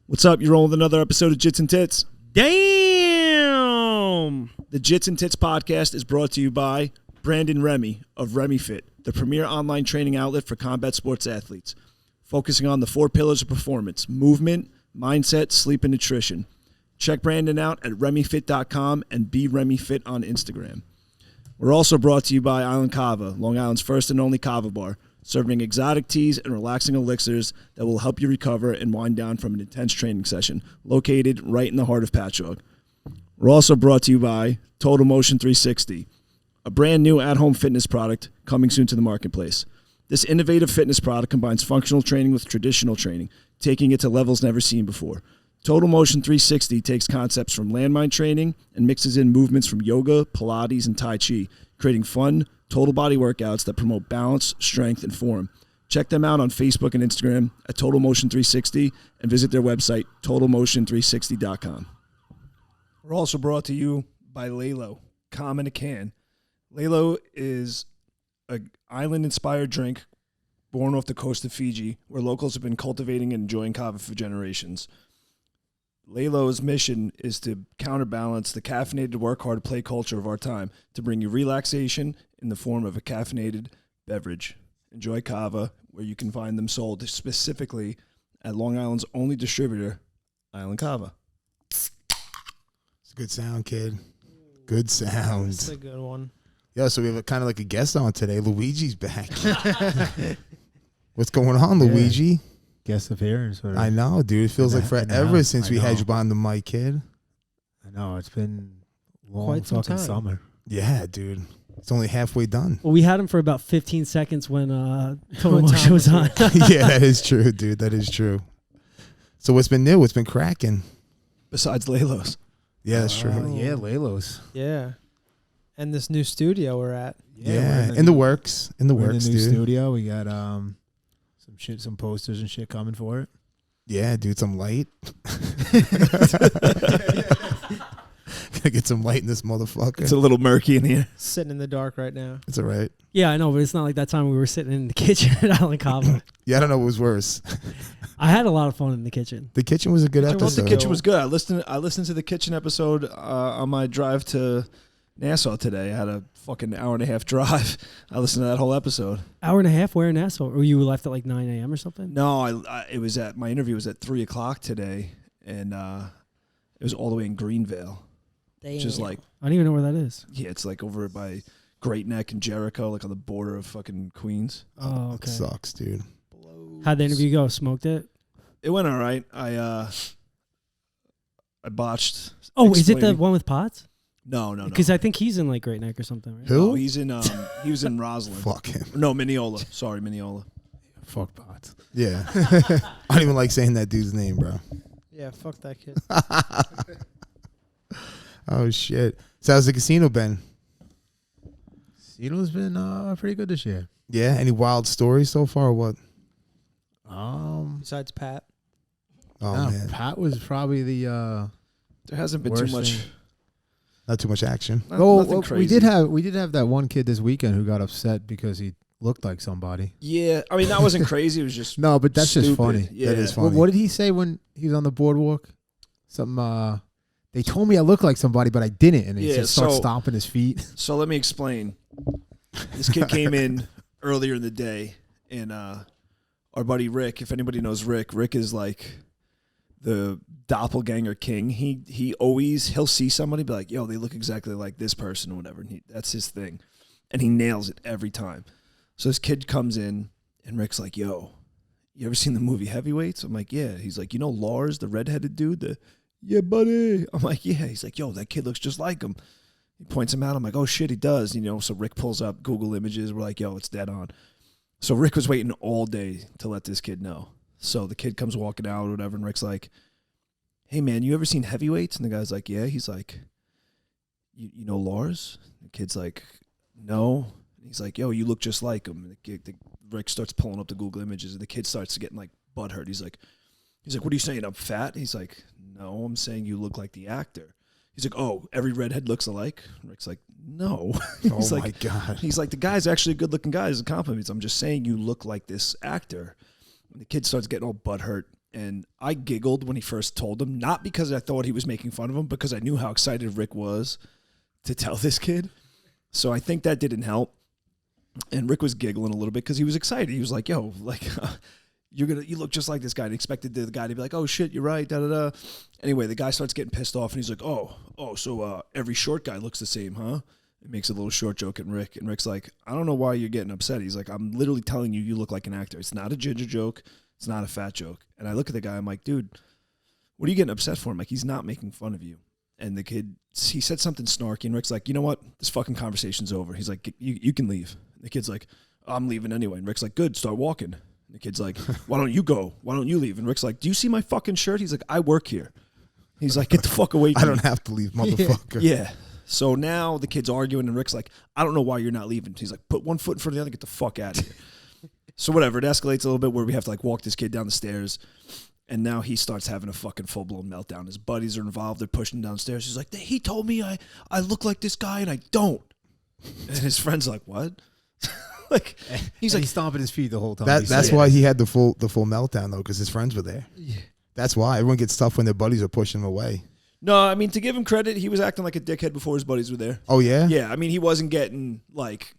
What's up? You're rolling with another episode of Jits and Tits. Damn! The Jitsandtitspodcast is brought to you by Brandon Remy of RemyFit, the premier online training outlet for combat sports athletes, focusing on the 4 pillars of performance: movement, mindset, sleep, and nutrition. Check Brandon out at remyfit.com and BeRemyFit on Instagram. We're also brought to you by Island Kava, Long Island's first and only kava bar, serving exotic teas and relaxing elixirs that will help you recover and wind down from an intense training session, located right in the heart of Patchogue. We're also brought to you by Total Motion 360, a brand new at-home fitness product coming soon to the marketplace. This innovative fitness product combines functional training with traditional training, taking it to levels never seen before. Total Motion 360 takes concepts from landmine training and mixes in movements from yoga, Pilates, and Tai Chi, creating fun, total body workouts that promote balance, strength, and form. Check them out on Facebook and Instagram at Total Motion 360 and visit their website, totalmotion360.com. We're also brought to you by Lalo, Calm in a Can. Lalo is an island-inspired drink born off the coast of Fiji, where locals have been cultivating and enjoying kava for generations. Lalo's mission is to counterbalance the caffeinated work-hard-play culture of our time to bring you relaxation in the form of a caffeinated beverage. Enjoy kava, where you can find them sold specifically at Long Island's only distributor, Island Kava. It's a good sound, kid. Good sound. That's a good one. Yeah, so we have kind of like a guest on today. Luigi's back. What's going on, Luigi? Guest appearance. I know, dude. It feels like forever since we had you on the mic, kid. I know. It's been long Quite some fucking time. summer. Yeah, dude. It's only halfway done. Well, we had him for about 15 seconds when Total Motion was on. Yeah, that is true, dude. That is true. So what's been new? What's been cracking? Besides Lalo's. Yeah, that's true. Yeah, Lalo's. Yeah. And this new studio we're at. Yeah, we're in the works. In the we're works, in the new dude. studio. We got some posters and shit coming for it. Yeah, dude, some light. Gotta get some light in this motherfucker. It's a little murky in here. Sitting in the dark right now. It's all right. Yeah, I know, but it's not like that time we were sitting in the kitchen at Island Kava. Yeah, I don't know what was worse. I had a lot of fun in the kitchen. The kitchen was a good Well, episode. the kitchen was good. I listened to the kitchen episode on my drive to Nassau today. I had a fucking hour-and-a-half drive. I listened to that whole episode. Hour and a half, where in Nassau? Or you left at like 9 a.m. or something? No, it was at my interview was at 3:00 today, and it was all the way in Greenvale, which is like, I don't even know where that is. yeah, it's like over by Great Neck and Jericho, like on the border of fucking Queens. Oh, okay. Sucks, dude. How'd the interview go? Smoked it? It went all right. I botched. Oh, is it the explaining- one with Potts? No. Because I think he's in like Great Neck or something, right? Who? No, he was in Roslyn. Fuck him. No, Mineola. Sorry, Mineola. Fuck pots. Yeah. I don't even like saying that dude's name, bro. Yeah, fuck that kid. Oh, shit. So how's the casino been? Casino's been pretty good this year. Yeah? Any wild stories so far or what? Besides Pat. Oh, no, man. Pat was probably the There hasn't been worst too much. thing. Not too much action. Nothing crazy. we did have that one kid this weekend who got upset because he looked like somebody. Yeah, I mean that wasn't crazy. It was just No, but that's just stupid. funny. Yeah, That is funny. What did he say when he was on the boardwalk? Something. They told me I looked like somebody, but I didn't, and he Yeah, just starts so- stomping his feet. So let me explain. This kid came in earlier in the day, and our buddy Rick. If anybody knows Rick is like the doppelganger king. He'll see somebody, be like, yo, they look exactly like this person or whatever. And that's his thing. And he nails it every time. So this kid comes in and Rick's like, yo, you ever seen the movie Heavyweights? I'm like, yeah. He's like, you know Lars, the redheaded dude? Yeah, buddy. I'm like, yeah. He's like, yo, that kid looks just like him. He points him out. I'm like, oh shit, he does. So Rick pulls up Google images. We're like, yo, it's dead on. So Rick was waiting all day to let this kid know. So the kid comes walking out or whatever, and Rick's like, hey, man, you ever seen Heavyweights? And the guy's like, yeah. He's like, you know Lars? The kid's like, no. He's like, yo, you look just like him. And Rick starts pulling up the Google images, and the kid starts getting, like, butthurt. He's like, what are you saying? I'm fat? He's like, no, I'm saying you look like the actor. He's like, oh, every redhead looks alike? Rick's like, no. Oh, my God. He's like, the guy's actually a good-looking guy. As a compliment. I'm just saying you look like this actor. And the kid starts getting all butthurt. And I giggled when he first told him, not because I thought he was making fun of him, because I knew how excited Rick was to tell this kid. So I think that didn't help. And Rick was giggling a little bit because he was excited. He was like, yo, like, you look just like this guy. And expected the guy to be like, oh, shit, you're right, da-da-da. Anyway, the guy starts getting pissed off, and he's like, so every short guy looks the same, huh? He makes a little short joke at Rick, and Rick's like, I don't know why you're getting upset. He's like, I'm literally telling you look like an actor. It's not a ginger joke. It's not a fat joke. And I look at the guy, I'm like, dude, what are you getting upset for? I'm like, he's not making fun of you. And the kid, he said something snarky, and Rick's like, you know what? This fucking conversation's over. He's like, you can leave. And the kid's like, I'm leaving anyway. And Rick's like, good, start walking. And the kid's like, why don't you go? Why don't you leave? And Rick's like, do you see my fucking shirt? He's like, I work here. He's like, get the fuck away from me. I don't have to leave, motherfucker. Yeah. So now the kid's arguing, and Rick's like, I don't know why you're not leaving. He's like, put one foot in front of the other, get the fuck out of here. So whatever, it escalates a little bit where we have to like walk this kid down the stairs, and now he starts having a fucking full-blown meltdown. His buddies are involved. They're pushing him downstairs. He's like, he told me I look like this guy, and I don't. And his friend's like, what? Like, he's like, he's stomping his feet the whole time. That's why he had the full meltdown though, because his friends were there. Yeah. That's why everyone gets tough when their buddies are pushing him away. No, I mean, to give him credit, he was acting like a dickhead before his buddies were there. Oh yeah. Yeah, I mean, he wasn't getting like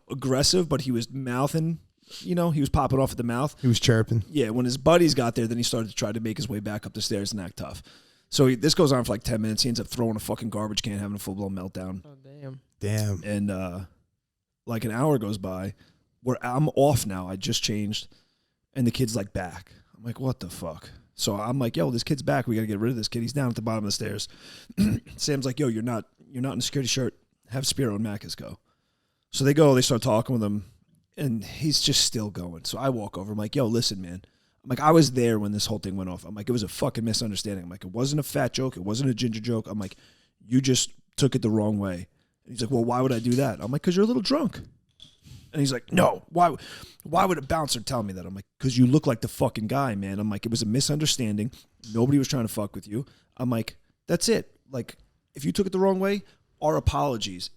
aggressive, but he was mouthing. He was popping off at the mouth. He was chirping. Yeah, when his buddies got there, then he started to try to make his way back up the stairs and act tough. So this goes on for like 10 minutes. He ends up throwing a fucking garbage can, having a full-blown meltdown. Oh, Damn. And like an hour goes by where I'm off now. I just changed, and the kid's like back. I'm like, what the fuck? So I'm like, yo, this kid's back. We got to get rid of this kid. He's down at the bottom of the stairs. Sam's like, yo, you're not in a security shirt. Have Spiro and Macus go. So they go. They start talking with him. And he's just still going. So I walk over. I'm like, yo, listen, man. I'm like, I was there when this whole thing went off. I'm like, it was a fucking misunderstanding. I'm like, it wasn't a fat joke. It wasn't a ginger joke. I'm like, you just took it the wrong way. And he's like, well, why would I do that? I'm like, because you're a little drunk. And he's like, no, why would a bouncer tell me that? I'm like, because you look like the fucking guy, man. I'm like, it was a misunderstanding. Nobody was trying to fuck with you. I'm like, that's it. Like, if you took it the wrong way, our apologies.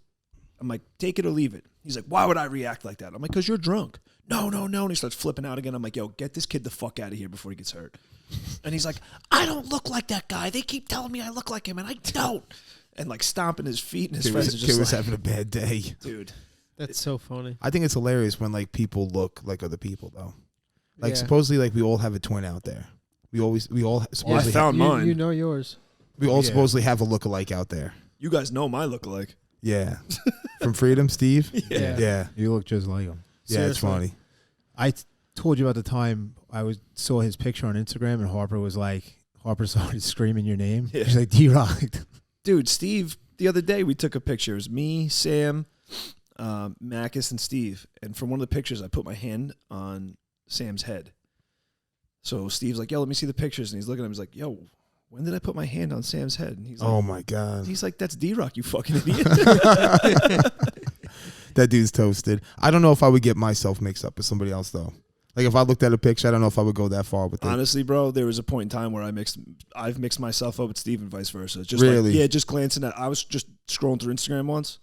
I'm like, take it or leave it. He's like, why would I react like that? I'm like, because you're drunk. No. And he starts flipping out again. I'm like, yo, get this kid the fuck out of here before he gets hurt. And he's like, I don't look like that guy. They keep telling me I look like him, and I don't. And like stomping his feet, and his friends are just kid was like, having a bad day. dude. That's so funny. I think it's hilarious when like people look like other people though. Like Yeah. supposedly like we all have a twin out there. We all I supposedly found mine. You know yours. we all Yeah. supposedly have a lookalike out there. You guys know my lookalike. Yeah. From Freedom, Steve? Yeah. Yeah. You look just like him. Yeah, it's Seriously. funny. I told you about the time saw his picture on Instagram, and Harper started screaming your name. Yeah. She's like, D-Rock. Dude, Steve, the other day we took a picture. It was me, Sam, Macus, and Steve. And from one of the pictures, I put my hand on Sam's head. So Steve's like, yo, let me see the pictures. And he's looking at him. He's like, yo, when did I put my hand on Sam's head? And he's like, Oh my God. he's like, that's D-Rock, you fucking idiot. That dude's toasted. I don't know if I would get myself mixed up with somebody else though. Like if I looked at a picture, I don't know if I would go that far with it. Honestly, bro, there was a point in time where I've mixed myself up with Steve and vice versa. Just Really? just glancing at, I was just scrolling through Instagram once,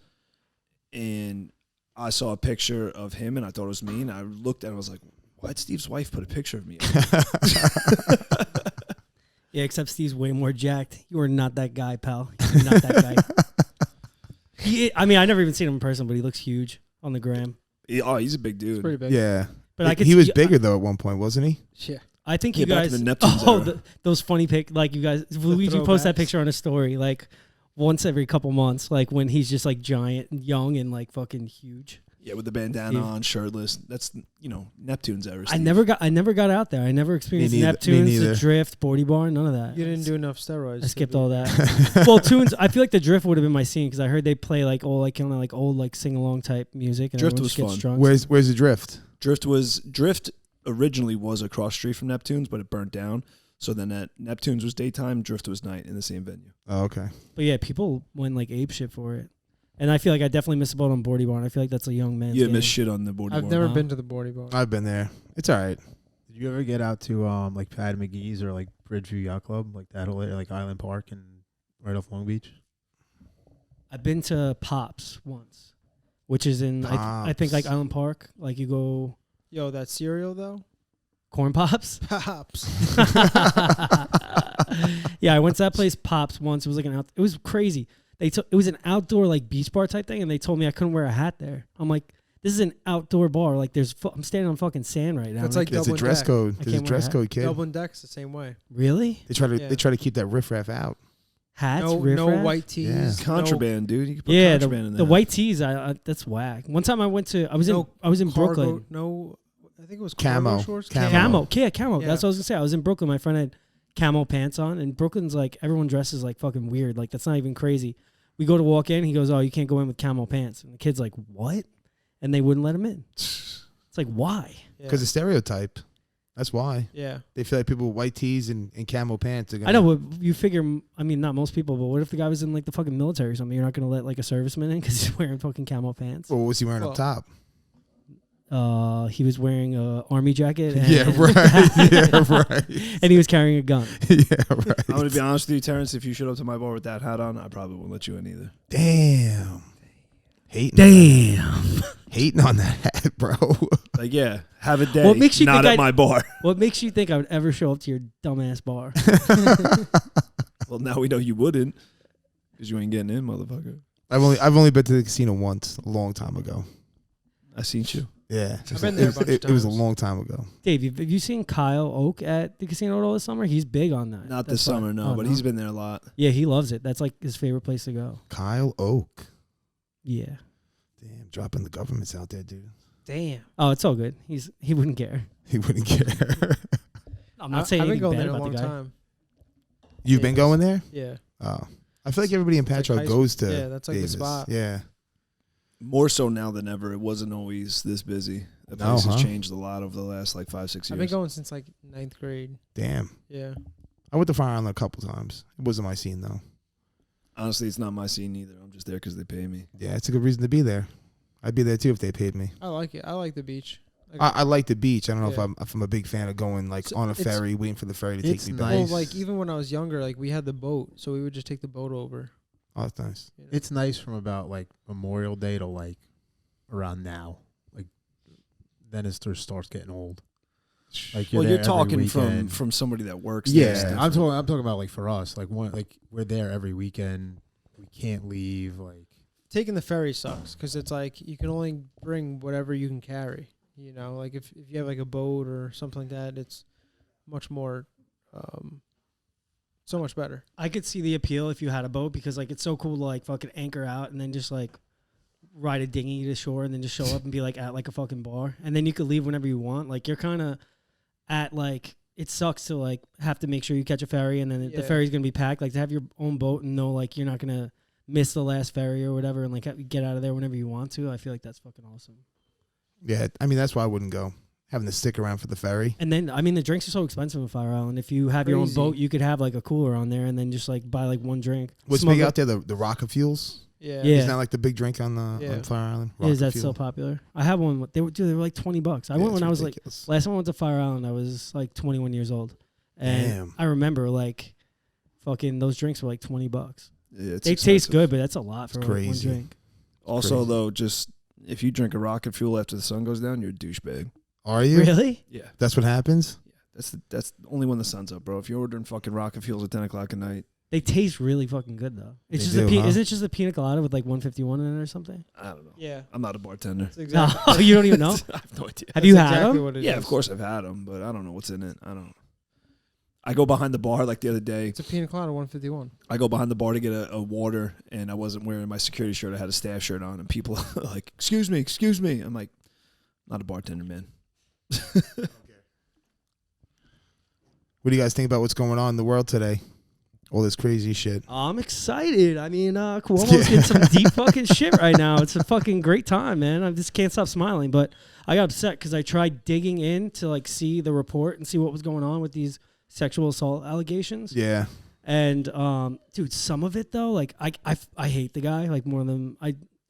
and I saw a picture of him, and I thought it was me, and I looked at it and I was like, why'd Steve's wife put a picture of me up? Yeah, except Steve's way more jacked. You are not that guy, pal. You're not that guy. I mean, I never even seen him in person, but he looks huge on the gram. He's a big It's dude. pretty big. Yeah. But I could he was see- bigger though at one point, wasn't he? Yeah. I think Yeah, you back in guys. the Neptunes era. Those funny like you guys. Luigi posts that throwbacks. picture on his story like once every couple months, like when he's just like giant and young and like fucking huge. Yeah, with the bandana Steve. on, shirtless. That's, Neptune's era. I Steve. never got out there. I never experienced neither. Me Neptunes, the neither. drift, boardy bar, none of that. You didn't do enough steroids. I skipped all that. Well, tunes. I feel like the drift would have been my scene because I heard they play like all like kind of like old like sing along type music. And Drift everyone was just gets fun. drunk. Where's the drift? Drift originally was across street from Neptune's, but it burnt down. So then at Neptune's was daytime, Drift was night in the same venue. Oh, okay. But yeah, people went like ape shit for it. And I feel like I definitely missed the boat on Boardy Barn. I feel like that's a young man's You game. missed shit on the board. I've never been to the boardy bar. I've been there. It's all right. Did you ever get out to like Pat McGee's or like Bridgeview Yacht Club, like that whole area, like Island Park and right off Long Beach? I've been to Pops once, which is in I think like Pops. Island Park. Like you go Yo, that cereal though. Corn Pops. Pops. Yeah, I went to that place, Pops, once. It was like it was crazy. It was an outdoor like beach bar type thing, and they told me I couldn't wear a hat there. I'm like, this is an outdoor bar. Like, I'm standing on fucking sand right now. That's like There's a Dublin dress Deck. code. I There's a can't dress wear a code, kid. Dublin Deck's the same way. Really? They try to Yeah. keep that riffraff out. Hats, No riffraff? white tees. Yeah. no- Contraband, dude. You can put Yeah, contraband in the there. white tees. That's whack. One time I was in cargo- Brooklyn. No, I think it was Camo. cargo shorts. Camo. Camo. Yeah. Yeah. That's what I was gonna say. I was in Brooklyn. My friend had camo pants on, and Brooklyn's like everyone dresses like fucking weird. Like that's not even crazy. We go to walk in. He goes, "Oh, you can't go in with camo pants." And the kid's like, "What?" And they wouldn't let him in. It's like, why? Because the stereotype. That's why. Yeah. They feel like people with white tees and camo pants are gonna. I know, but you figure. I mean, not most people, but what if the guy was in like the fucking military or something? You're not gonna let like a serviceman in because he's wearing fucking camo pants. Well, what was he wearing up top? He was wearing a army jacket. And Yeah, right. Yeah, right. And he was carrying a gun. Yeah, right. I'm gonna be honest with you, Terrence. If you showed up to my bar with that hat on, I probably wouldn't let you in either. Damn. Hating on that hat, bro. Like, yeah, have a day. What makes you not think at my bar? What makes you think I would ever show up to your dumbass bar? Well, now we know you wouldn't, because you ain't getting in, motherfucker. I've only been to the casino once, a long time ago. I seen you. Yeah, I've been there a bunch of it was a times. long time ago. Dave, have you seen Kyle Oak at the casino all this summer? He's big on that. Not That's this why- summer, no, Oh, but he's been there a lot. Yeah, he loves it. That's like his favorite place to go. Kyle Oak. Yeah. Damn, dropping the governments out there, dude. Damn. Oh, it's all good. He wouldn't care. He wouldn't care. I'm not saying I've been anything going bad there a about long the guy. time. You've been going there? Yeah. Oh, I feel like everybody in It's like Patro high goes to. Yeah, that's like Davis. the spot. Yeah. More so now than ever. It wasn't always this busy. The No, place has huh? changed a lot over the last like 5-6 years. I've been going since like 9th grade. Damn. Yeah. I went to Fire Island a couple times. It wasn't my scene though. Honestly, it's not my scene either. I'm just there because they pay me. Yeah, it's a good reason to be there. I'd be there too if they paid me. I like it. I like the beach. I like the beach. I don't know Yeah. if I'm a big fan of going like So on a it's- ferry, waiting for the ferry to take it's me back. nice. Well, like even when I was younger, like we had the boat, so we would just take the boat over. Oh, that's nice. you know? It's nice from about like Memorial Day to like around now. Like then it starts getting old. Like Well, there you're every talking weekend. from somebody that works there. It's Yeah, different. I'm talking about like for us, like we're there every weekend. We can't leave. Like Taking the ferry sucks because it's like you can only bring whatever you can carry. You know, like if you have like a boat or something like that, it's much more, so much better. I could see the appeal if you had a boat because like it's so cool to like fucking anchor out and then just like ride a dinghy to shore and then just show up and be like at like a fucking bar and then you could leave whenever you want. Like you're kind of at like it sucks to like have to make sure you catch a ferry and then the Yeah. ferry's gonna be packed. Like to have your own boat and know like you're not gonna miss the last ferry or whatever and like get out of there whenever you want to. I feel like that's fucking awesome. Yeah, I mean that's why I wouldn't go. Having to stick around for the ferry. And then I mean the drinks are so expensive in Fire Island. If you have your own Crazy. boat, you could have like a cooler on there and then just like buy like one drink. What's Smoke big it. out there? The Rocket Fuels. Yeah. Yeah. Isn't that like the big drink on the Yeah. on Fire Island? Is that Rocket still Fuel. popular? I have one. They were like $20. I Yeah, went when it's I was like ridiculous. last time I went to Fire Island. I was like 21 years old, and Damn. I remember like fucking those drinks were like $20. Yeah, it's They taste expensive. good, but that's a lot for It's like, one crazy. drink. Also, crazy. though, just if you drink a Rocket Fuel after the sun goes down, you're a douchebag. Are you? Really? Yeah, That's what happens. that's only when the sun's up, bro. If you're ordering fucking Rocket Fuels at 10 o'clock at night, They taste really fucking good though. It's They just do, huh? isn't it just a pina colada with like 151 in it or something? I don't know. Yeah. I'm not a bartender. That's exactly. No, you don't even know. I have no idea. Have you that's had exactly them? what it Yeah, is. of course I've had them, but I don't know what's in it. I don't know. I go behind the bar like the other day. It's a pina colada 151. I go behind the bar to get a water, and I wasn't wearing my security shirt. I had a staff shirt on, and people are like, excuse me. I'm like, not a bartender, man. What do you guys think about what's going on in the world today? All this crazy shit. I'm excited. I mean, Cuomo's getting some deep fucking shit right now. It's a fucking great time, man. I just can't stop smiling. But I got upset because I tried digging in to like see the report and see what was going on with these sexual assault allegations. Yeah. And dude, some of it though, like I hate the guy like more than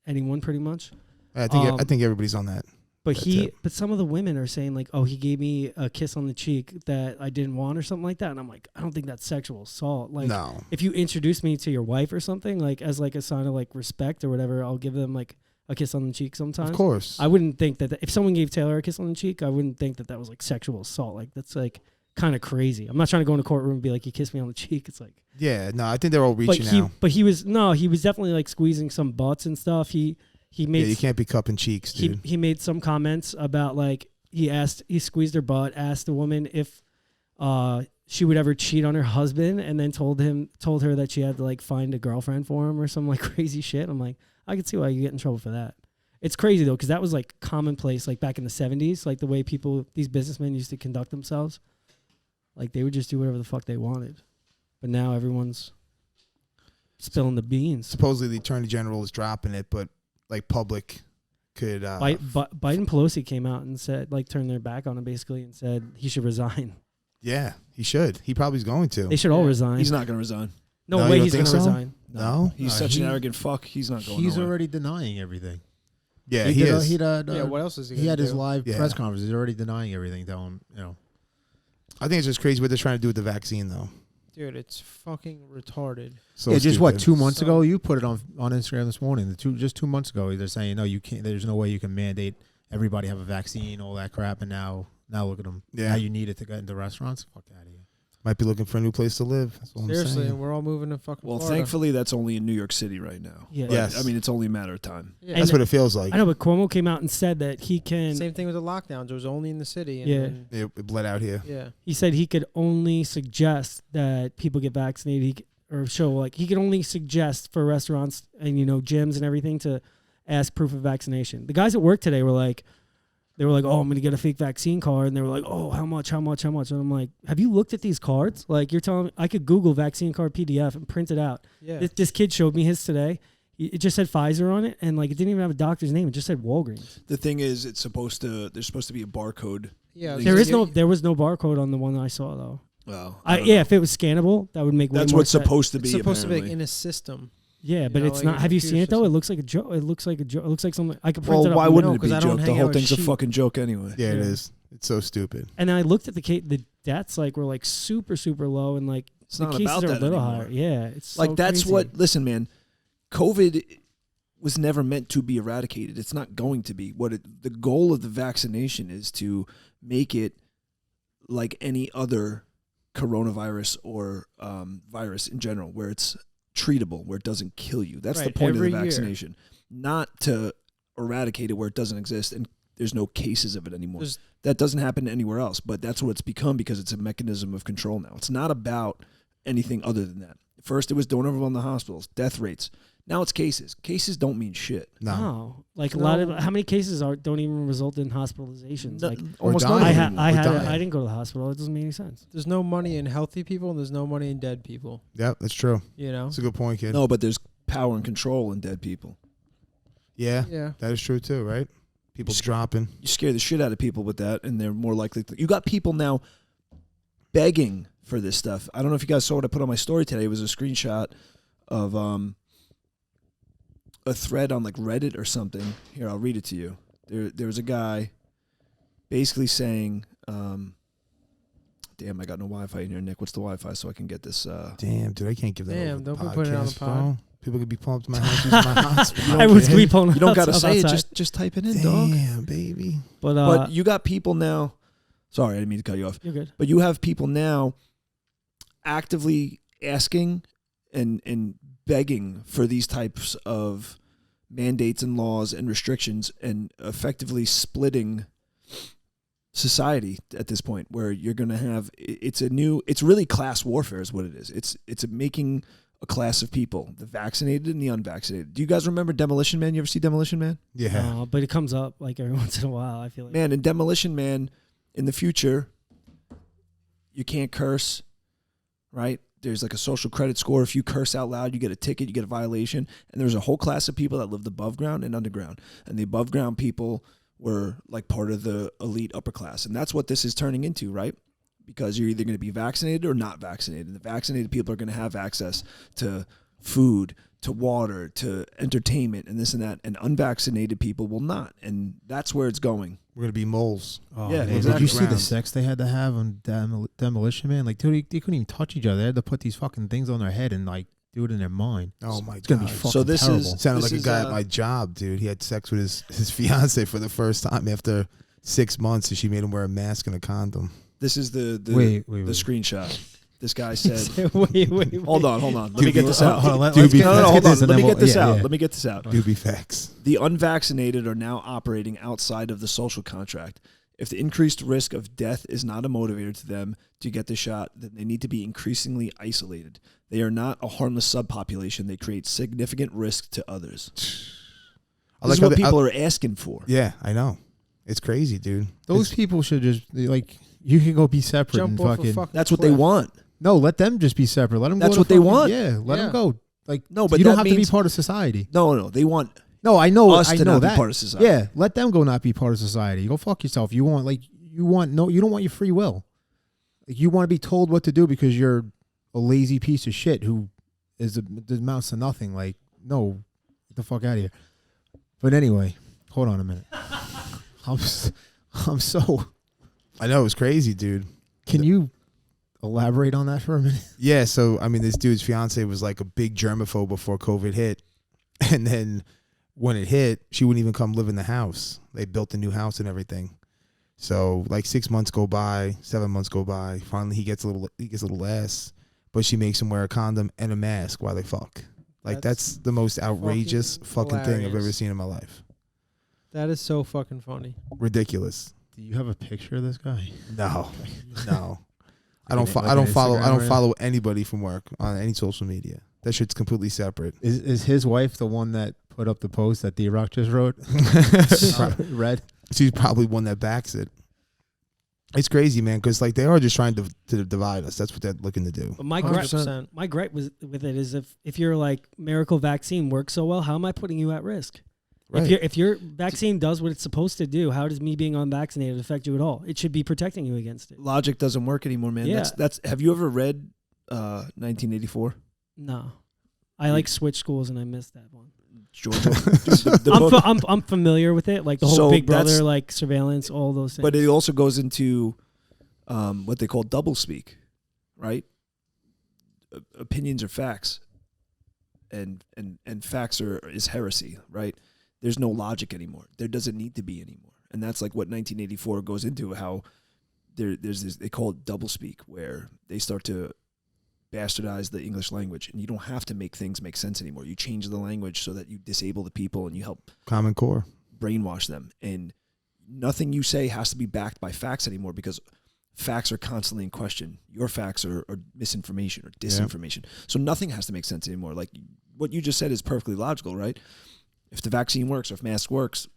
anyone pretty much. I think everybody's on that. But That's he, it. but some of the women are saying like, oh, he gave me a kiss on the cheek that I didn't want or something like that. And I'm like, I don't think that's sexual assault. Like, No. if you introduce me to your wife or something, like as like a sign of like respect or whatever, I'll give them like a kiss on the cheek sometimes. Of course. I wouldn't think that if someone gave Taylor a kiss on the cheek, I wouldn't think that was like sexual assault. Like that's like kind of crazy. I'm not trying to go in a courtroom and be like, you kissed me on the cheek. It's like, yeah, no, I think they're all reaching out. But he was definitely like squeezing some butts and stuff. He made Yeah, you can't be cupping cheeks, dude. he made some comments about like he squeezed her butt, asked the woman if she would ever cheat on her husband, and then told her that she had to like find a girlfriend for him or some like crazy shit. I'm like, I could see why you get in trouble for that. It's crazy though, because that was like commonplace like back in the 70s, like the way these businessmen used to conduct themselves. Like they would just do whatever the fuck they wanted. But now everyone's spilling the beans. Supposedly the attorney general is dropping it, but like public could. Biden and Pelosi came out and said, like, turned their back on him basically and said he should resign. Yeah, he should. He probably is going to. They should all resign. He's not going to resign. No No, way you he's don't going to think so? resign. No? He's such an arrogant fuck. He's not going He's nowhere. already denying everything. Yeah, he is. He did, Yeah, what else is he he gonna had his do? live Yeah. press conference. He's already denying everything. Telling I think it's just crazy what they're trying to do with the vaccine, though. Dude, it's fucking retarded. So yeah, just what, stupid. 2 months So- ago? You put it on Instagram this morning. Just 2 months ago, they're saying no, you can't. There's no way you can mandate everybody have a vaccine, all that crap, and now look at them. Yeah. Now you need it to get into restaurants. Fuck out of here. Might be looking for a new place to live. That's what Seriously, I'm and saying. we're all moving to fucking Well, Florida. thankfully, that's only in New York City right now. Yeah. But, Yes. I mean, it's only a matter of time. Yeah. That's what it feels like. I know, but Cuomo came out and said that he can. Same thing with the lockdowns. It was only in the city. And Yeah. then- It bled out here. yeah. He said he could only suggest that people get vaccinated, he could only suggest for restaurants and gyms and everything to ask proof of vaccination. The guys at work today were like, oh, I'm going to get a fake vaccine card, and they were like, oh, how much? And I'm like, have you looked at these cards? Like, you're telling me I could Google vaccine card PDF and print it out. Yeah. This kid showed me his today. It just said Pfizer on it, and like it didn't even have a doctor's name. It just said Walgreens. The thing is, there's supposed to be a barcode. yeah. There There was no barcode on the one I saw though. Well, If it was scannable, that would make way that's more what's sense. supposed to be. It's supposed to be apparently. like in a system. Yeah, but know, it's like not. a Have you seen it computer though? It system. looks like a joke. It looks like a joke. It looks like something I could print Well, it up. why and- wouldn't No, it be 'cause a I don't joke? The hang whole out a thing's a sheet. fucking joke anyway. Yeah, it Yeah. is. It's so stupid. And then I looked at the deaths like were like super super low, and like It's the not cases about are a that little anymore. higher. Yeah, it's Like so that's crazy. what. Listen, man, COVID was never meant to be eradicated. It's not going to be. The goal of the vaccination is to make it like any other coronavirus or virus in general, where it's treatable, where it doesn't kill you. That's the Right, point of the every year. vaccination, not to eradicate it where it doesn't exist and there's no cases of it anymore. There's- That doesn't happen anywhere else, but that's what it's become because it's a mechanism of control now. It's not about anything other than that. First, it was don't overwhelm the hospitals, death rates. Now it's cases. Cases don't mean shit. No. No, like a No. lot of how many cases don't even result in hospitalizations? No- Like almost dying. none I of had them. I We're had dying. I didn't go to the hospital. It doesn't make any sense. There's no money in healthy people, and there's no money in dead people. Yep, that's true. You know. That's a good point, kid. No, but there's power and control in dead people. Yeah, Yeah. that is true too, right? People dropping. You scare the shit out of people with that, and they're more likely to. You got people now begging for this stuff. I don't know if you guys saw what I put on my story today. It was a screenshot of a thread on like Reddit or something. Here, I'll read it to you. There was a guy basically saying, damn, I got no Wi-Fi in here, Nick. What's the Wi-Fi so I can get this? Damn, dude, I can't give that. Damn, over don't the be putting it on the podcast, pod. bro. People could be pulling up to my house using my hotspot. I was Okay? we pulling You don't got to outs- say it. outside. Just type it in, dog. Damn, baby. But you got people now. Sorry, I didn't mean to cut you off. you're good. But you have people now actively asking and begging for these types of mandates and laws and restrictions and effectively splitting society at this point where you're going to have it's really class warfare is what it is. It's making a class of people, the vaccinated and the unvaccinated. Do you guys remember Demolition Man? You ever see Demolition Man? Yeah. But it comes up like every once in a while. I feel like Man, in Demolition Man, in the future, you can't curse, right? There's like a social credit score. If you curse out loud, you get a ticket, you get a violation. And there's a whole class of people that lived above ground and underground. And the above ground people were like part of the elite upper class. And that's what this is turning into, right? Because you're either going to be vaccinated or not vaccinated. And the vaccinated people are going to have access to food, to water, to entertainment, and this and that. And unvaccinated people will not. And that's where it's going. We're gonna be moles. Oh, Yeah, man. exactly. Did you see the Ground. sex they had to have on Demolition Man? Like, dude, they couldn't even touch each other. They had to put these fucking things on their head and like do it in their mind. Oh my It's gonna be God. fucking So this terrible. is- Sounded This like a is, guy at my job, dude. He had sex with his fiance for the first time after 6 months, and she made him wear a mask and a condom. This is the Wait. screenshot. This guy said, wait. hold on. Let Dude, me get this out. Hold on, let's Dude, get- No, let's hold get on. this and Let me then get this we'll- out. yeah. Let me get this out. Doobie facts. The unvaccinated are now operating outside of the social contract. If the increased risk of death is not a motivator to them to get the shot, then they need to be increasingly isolated. They are not a harmless subpopulation. They create significant risk to others. This is what people are asking for. Yeah, I know. It's crazy, dude. Those people should just like you can go be separate Jump and off a fucking. fucking That's what they cliff. want. No, let them just be separate. Let them. That's go to what they fucking- want. Yeah, let them Yeah. go. Like No, but you don't that have to be means- part of society. No. They want No, I know. us I to know not that. be part of society. Yeah, let them go not be part of society. Go fuck yourself. You don't want your free will. Like you want to be told what to do because you're a lazy piece of shit who amounts to nothing. Like no, get the fuck out of here. But anyway, hold on a minute. I'm so. I know, it's crazy, dude. Can you elaborate on that for a minute? Yeah, so, I mean, this dude's fiance was like a big germaphobe before COVID hit. And then when it hit, she wouldn't even come live in the house. They built a new house and everything. So like 6 months go by, 7 months go by. Finally, he gets a little ass, but she makes him wear a condom and a mask while they fuck. Like that's the most outrageous fucking thing I've ever hilarious. seen in my life. That is so fucking funny. Ridiculous. Do you have a picture of this guy? No, no. I Like don't an follow Instagram or anybody from work on any social media. That shit's completely separate. Is his wife the one that put up the post that D-Rock just wrote? Read? She's probably one that backs it. It's crazy, man, because like they are just trying to divide us. That's what they're looking to do. But my gripe, 100%. my gripe with it is if your like miracle vaccine works so well, how am I putting you at risk? Right. If your vaccine does what it's supposed to do, how does me being unvaccinated affect you at all? It should be protecting you against it. Logic doesn't work anymore, man. Yeah. That's. Have you ever read 1984? No, I like switch schools and I missed that one. Georgia. the book, I'm familiar with it, like the whole So Big that's- Brother, like surveillance, all those things. but it also goes into what they call doublespeak, right? Opinions are facts, and facts is heresy, right? There's no logic anymore. There doesn't need to be anymore, and that's like what 1984 goes into. How there's this, they call it doublespeak, where they start to bastardize the English language, and you don't have to make things make sense anymore. You change the language so that you disable the people and you help Common Core. brainwash them. And nothing you say has to be backed by facts anymore, because facts are constantly in question. Your facts are misinformation or disinformation. So nothing has to make sense anymore. Like what you just said is perfectly logical, right? If the vaccine works or if mask works,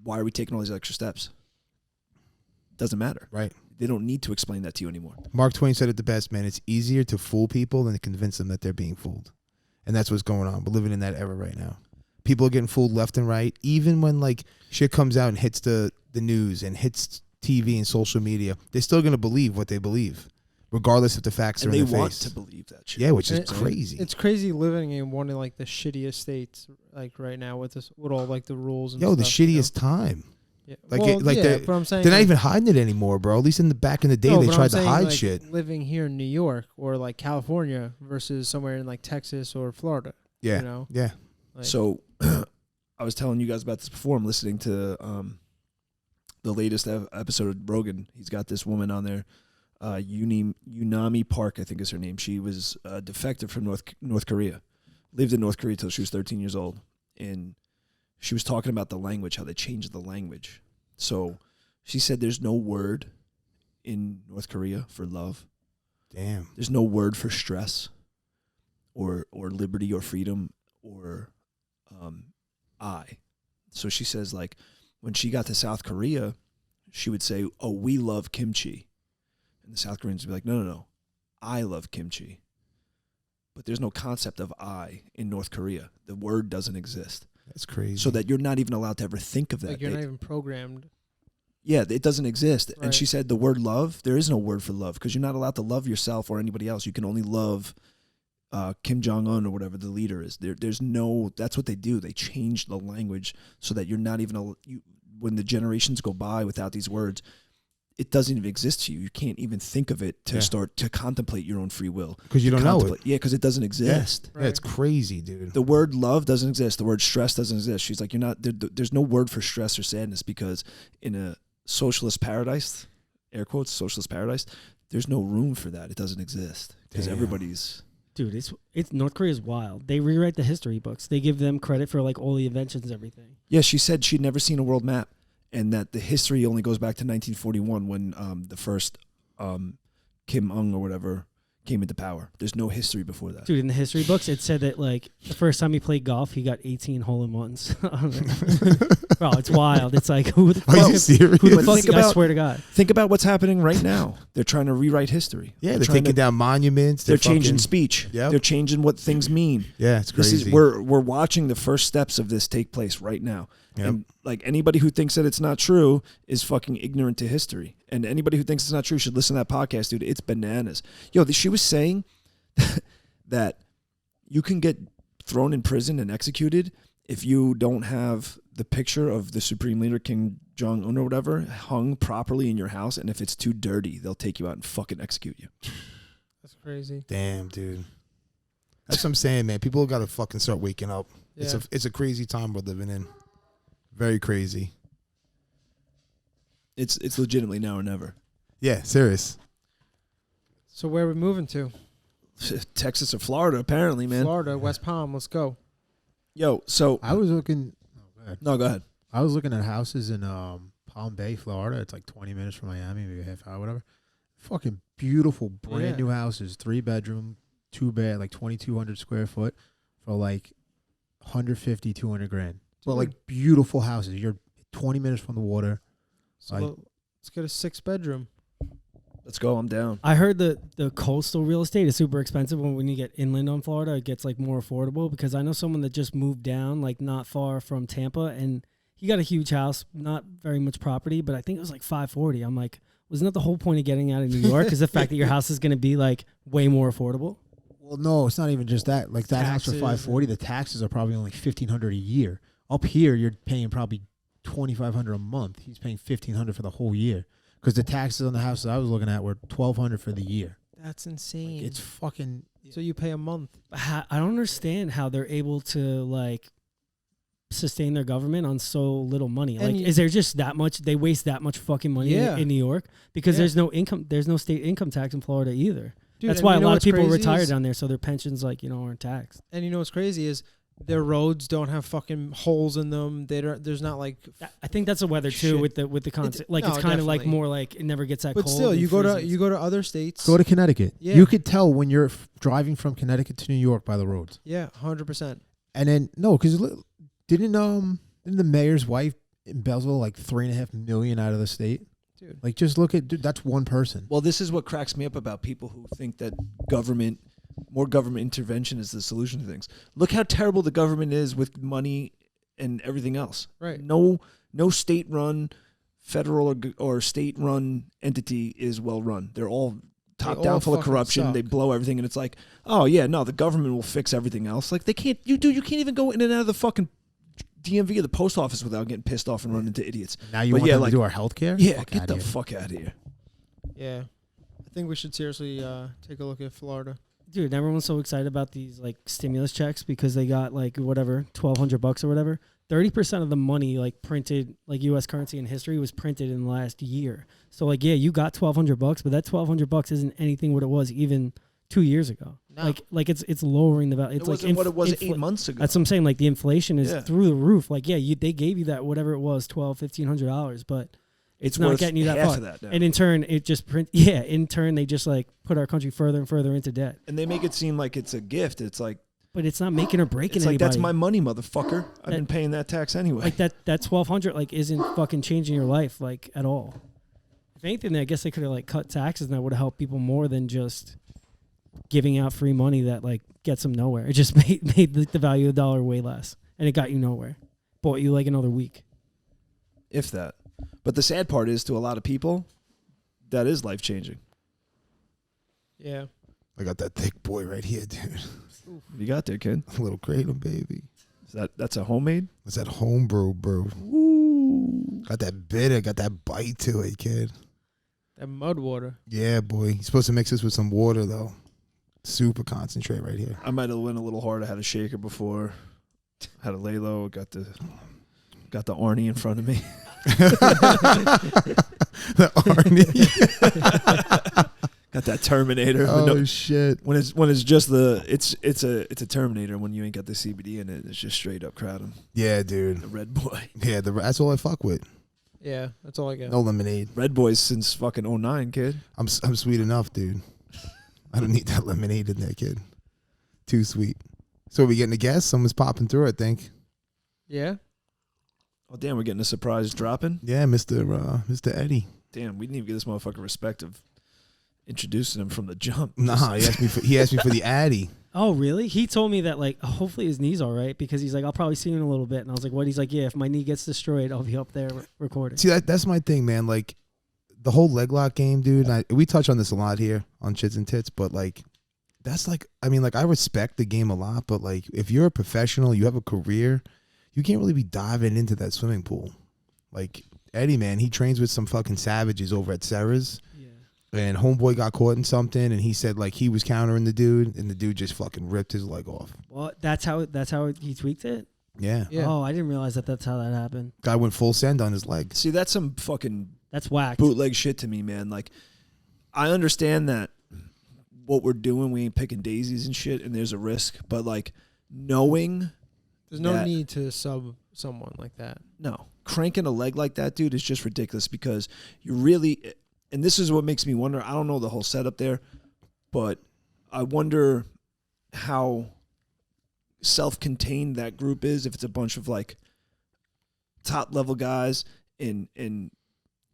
why are we taking all these extra steps? Doesn't matter. Right. They don't need to explain that to you anymore. Mark Twain said it the best, man. It's easier to fool people than to convince them that they're being fooled. And that's what's going on. We're living in that era right now. People are getting fooled left and right. Even when like shit comes out and hits the news and hits TV and social media, they're still going to believe what they believe, regardless if the facts And are they in their want face. to believe that shit. Yeah, which is And crazy. It's crazy living in one of like the shittiest states, like right now with this, with all like the rules and Yo, the stuff, you know? shittiest time. Yeah. Like Well, it- like yeah, they're- but I'm saying They're not like- even hiding it anymore, bro. At least in the back in the day, No, they but I'm tried to saying, hide like, shit. Living here in New York or like California versus somewhere in like Texas or Florida. Yeah, You know? yeah. Like, So I was telling you guys about this before. I'm listening to the latest episode of Rogan. He's got this woman on there, Unami Park, I think is her name. She was defected from North Korea, lived in North Korea till she was 13 years old, and she was talking about the language, how they changed the language. So she said there's no word in North Korea for love. Damn. There's no word for stress or liberty or freedom or I. So she says, like, when she got to South Korea, she would say, oh, we love kimchi. And the South Koreans would be like, no, I love kimchi. But there's no concept of I in North Korea. The word doesn't exist. That's crazy. So that you're not even allowed to ever think of that. like you're not even programmed. Yeah, it doesn't exist. Right. And she said the word love, there is no word for love because you're not allowed to love yourself or anybody else. You can only love Kim Jong-un or whatever the leader is. There's no, that's what they do. They change the language so that you're not even, when the generations go by without these words, it doesn't even exist to you. You can't even think of it to Yeah. start to contemplate your own free will. Because you don't know it. Contemplate- Yeah, because it doesn't exist. Yeah, it's crazy, dude. The word love doesn't exist. The word stress doesn't exist. She's like, you're not. There's no word for stress or sadness because in a socialist paradise, air quotes, socialist paradise, there's no room for that. It doesn't exist because Damn. everybody's. Dude, it's North Korea's wild. They rewrite the history books. They give them credit for like all the inventions and everything. Yeah, she said she'd never seen a world map, and that the history only goes back to 1941 when the first Kim Ung or whatever came into power. There's no history before that. Dude, in the history books, it said that like the first time he played golf, he got 18 hole-in-ones. Bro, it's wild. It's like who the Are fuck? you serious? Who the But fuck? think I about- swear to God. Think about what's happening right now. They're trying to rewrite history. Yeah, they're trying taking down monuments. They're changing fucking- speech. Yep. They're changing what things mean. Yeah, it's This crazy. is we're watching the first steps of this take place right now. Yep. And like anybody who thinks that it's not true is fucking ignorant to history. And anybody who thinks it's not true should listen to that podcast, dude. It's bananas. Yo, she was saying that you can get thrown in prison and executed if you don't have the picture of the supreme leader Kim Jong-un or whatever hung properly in your house, and if it's too dirty, they'll take you out and fucking execute you. That's crazy. Damn, dude. That's what I'm saying, man. People got to fucking start waking up. Yeah. It's a crazy time we're living in. Very crazy. It's legitimately now or never. Yeah, serious. So where are we moving to? Texas or Florida, apparently, man. Florida, West Palm. Let's go. Yo, so I was looking. no, go ahead. I was looking at houses in Palm Bay, Florida. It's like 20 minutes from Miami, maybe a half hour, whatever. Fucking beautiful, brand Yeah. new houses, 3-bedroom, 2-bed, like 2,200 square foot for like 150, 200 grand. But Dude. like beautiful houses. You're 20 minutes from the water. So Like- let's get a 6-bedroom. Let's go. I'm down. I heard the coastal real estate is super expensive. When you get inland on Florida, it gets like more affordable because I know someone that just moved down like not far from Tampa and he got a huge house, not very much property, but I think it was like $540. I'm like, wasn't that the whole point of getting out of New York? Is the fact that your house is going to be like way more affordable? Well, no, it's not even just that. Like that house for Taxes $540, the taxes are probably only $1,500 a year. Up here, you're paying probably $2,500 a month. He's paying $1,500 for the whole year because the taxes on the houses I was looking at were $1,200 for the year. That's insane. Like, it's fucking. so you pay a month. I don't understand how they're able to like sustain their government on so little money. And Like, you- is there just that much? They waste that much fucking money Yeah. in New York because Yeah. there's no income. There's no state income tax in Florida either. Dude, That's and why you a know lot of what's people crazy retire is- down there, so their pensions aren't taxed. And you know what's crazy is their roads don't have fucking holes in them. They don't. There's not like. I think that's the weather too Shit. with the concept. Like no, it's kind of like definitely. more like it never gets that But cold. still, and you go to freezing. other states. Go to Connecticut. Yeah. You could tell when you're driving from Connecticut to New York by the roads. Yeah, 100%. And then no, because didn't the mayor's wife embezzle like $3.5 million out of the state? Dude. Like, just look at that's one person. Well, this is what cracks me up about people who think that more government intervention is the solution to things. Look how terrible the government is with money and everything else. Right. No state-run, federal or state-run entity is well run. They're all top all down, full of fucking corruption. They suck. blow everything, and it's like, oh yeah, no, the government will fix everything else. Like they can't. You can't even go in and out of the fucking DMV or the post office without getting pissed off and running into idiots. Now you But want yeah, them like- to do our health care? Yeah, Fuck get outta the here. fuck out of here. Yeah. I think we should seriously take a look at Florida. Dude, everyone's so excited about these like stimulus checks because they got like whatever $1,200 or whatever. 30% of the money like printed like U.S. currency in history was printed in the last year. So like yeah, you got $1,200, but that $1,200 isn't anything what it was even 2 years ago. No. Like it's lowering the value. It's It like wasn't what it was 8 months ago. That's what I'm saying. Like the inflation is Yeah. through the roof. Like yeah, they gave you that whatever it was $1,200-$1,500, but it's not worth getting you that half far. of that now. And in turn, it just in turn they just like put our country further and further into debt. And they make it seem like it's a gift. It's like But it's not making or breaking it's like anybody. that's my money, motherfucker. I've That- been paying that tax anyway. like that $1,200 like isn't fucking changing your life like at all. If anything, I guess they could have like cut taxes and that would have helped people more than just giving out free money that like gets them nowhere. It just made the value of the dollar way less, and it got you nowhere. Bought you like another week. If that. But the sad part is, to a lot of people, that is life changing. Yeah. I got that thick boy right here, dude. What you got there, kid? A little kratom, baby. That's a homemade? It's that homebrew, bro. Ooh. Got that bitter, got that bite to it, kid. That mud water. Yeah, boy. You're supposed to mix this with some water though. Super concentrate right here. I might have went a little hard. I had a shaker before. Had a lay low. Got the Arnie in front of me. The Arnie. Got that Terminator. Oh shit. When it's just it's a Terminator. When you ain't got the CBD in it, it's just straight up kratom. Yeah, dude. The Red Boy. Yeah, that's all I fuck with. Yeah, that's all I got. No lemonade. Red Boys since fucking 09, kid. I'm sweet enough, dude. I don't need that lemonade in there, kid. Too sweet. So we getting a guess? Someone's popping through, I think. Yeah. Oh damn, we're getting a surprise dropping. Yeah, Mr. Eddy. Damn, we didn't even give this motherfucker respect of introducing him from the jump. Nah, he asked me for the Addy. Oh, really? He told me that, like, hopefully his knee's all right because he's like, I'll probably see you in a little bit. And I was like, what? He's like, yeah, if my knee gets destroyed, I'll be up there recording. See, that's my thing, man. Like, the whole leg lock game, dude, and we touch on this a lot here on Chits and Tits, but, like, that's, like, I mean, like, I respect the game a lot, but, like, if you're a professional, you have a career, you can't really be diving into that swimming pool. Like, Eddy, man, he trains with some fucking savages over at Sarah's. And homeboy got caught in something, and he said like he was countering the dude, and the dude just fucking ripped his leg off. Well, that's how he tweaked it. Yeah. Oh, I didn't realize that's how that happened. Guy went full send on his leg. See, that's some fucking That's whack. bootleg shit to me, man. Like, I understand that what we're doing, we ain't picking daisies and shit, and there's a risk. But like, knowing There's no need to sub someone like that. No, cranking a leg like that, dude, is just ridiculous because you really. And this is what makes me wonder. I don't know the whole setup there, but I wonder how self-contained that group is. If it's a bunch of like top level guys, and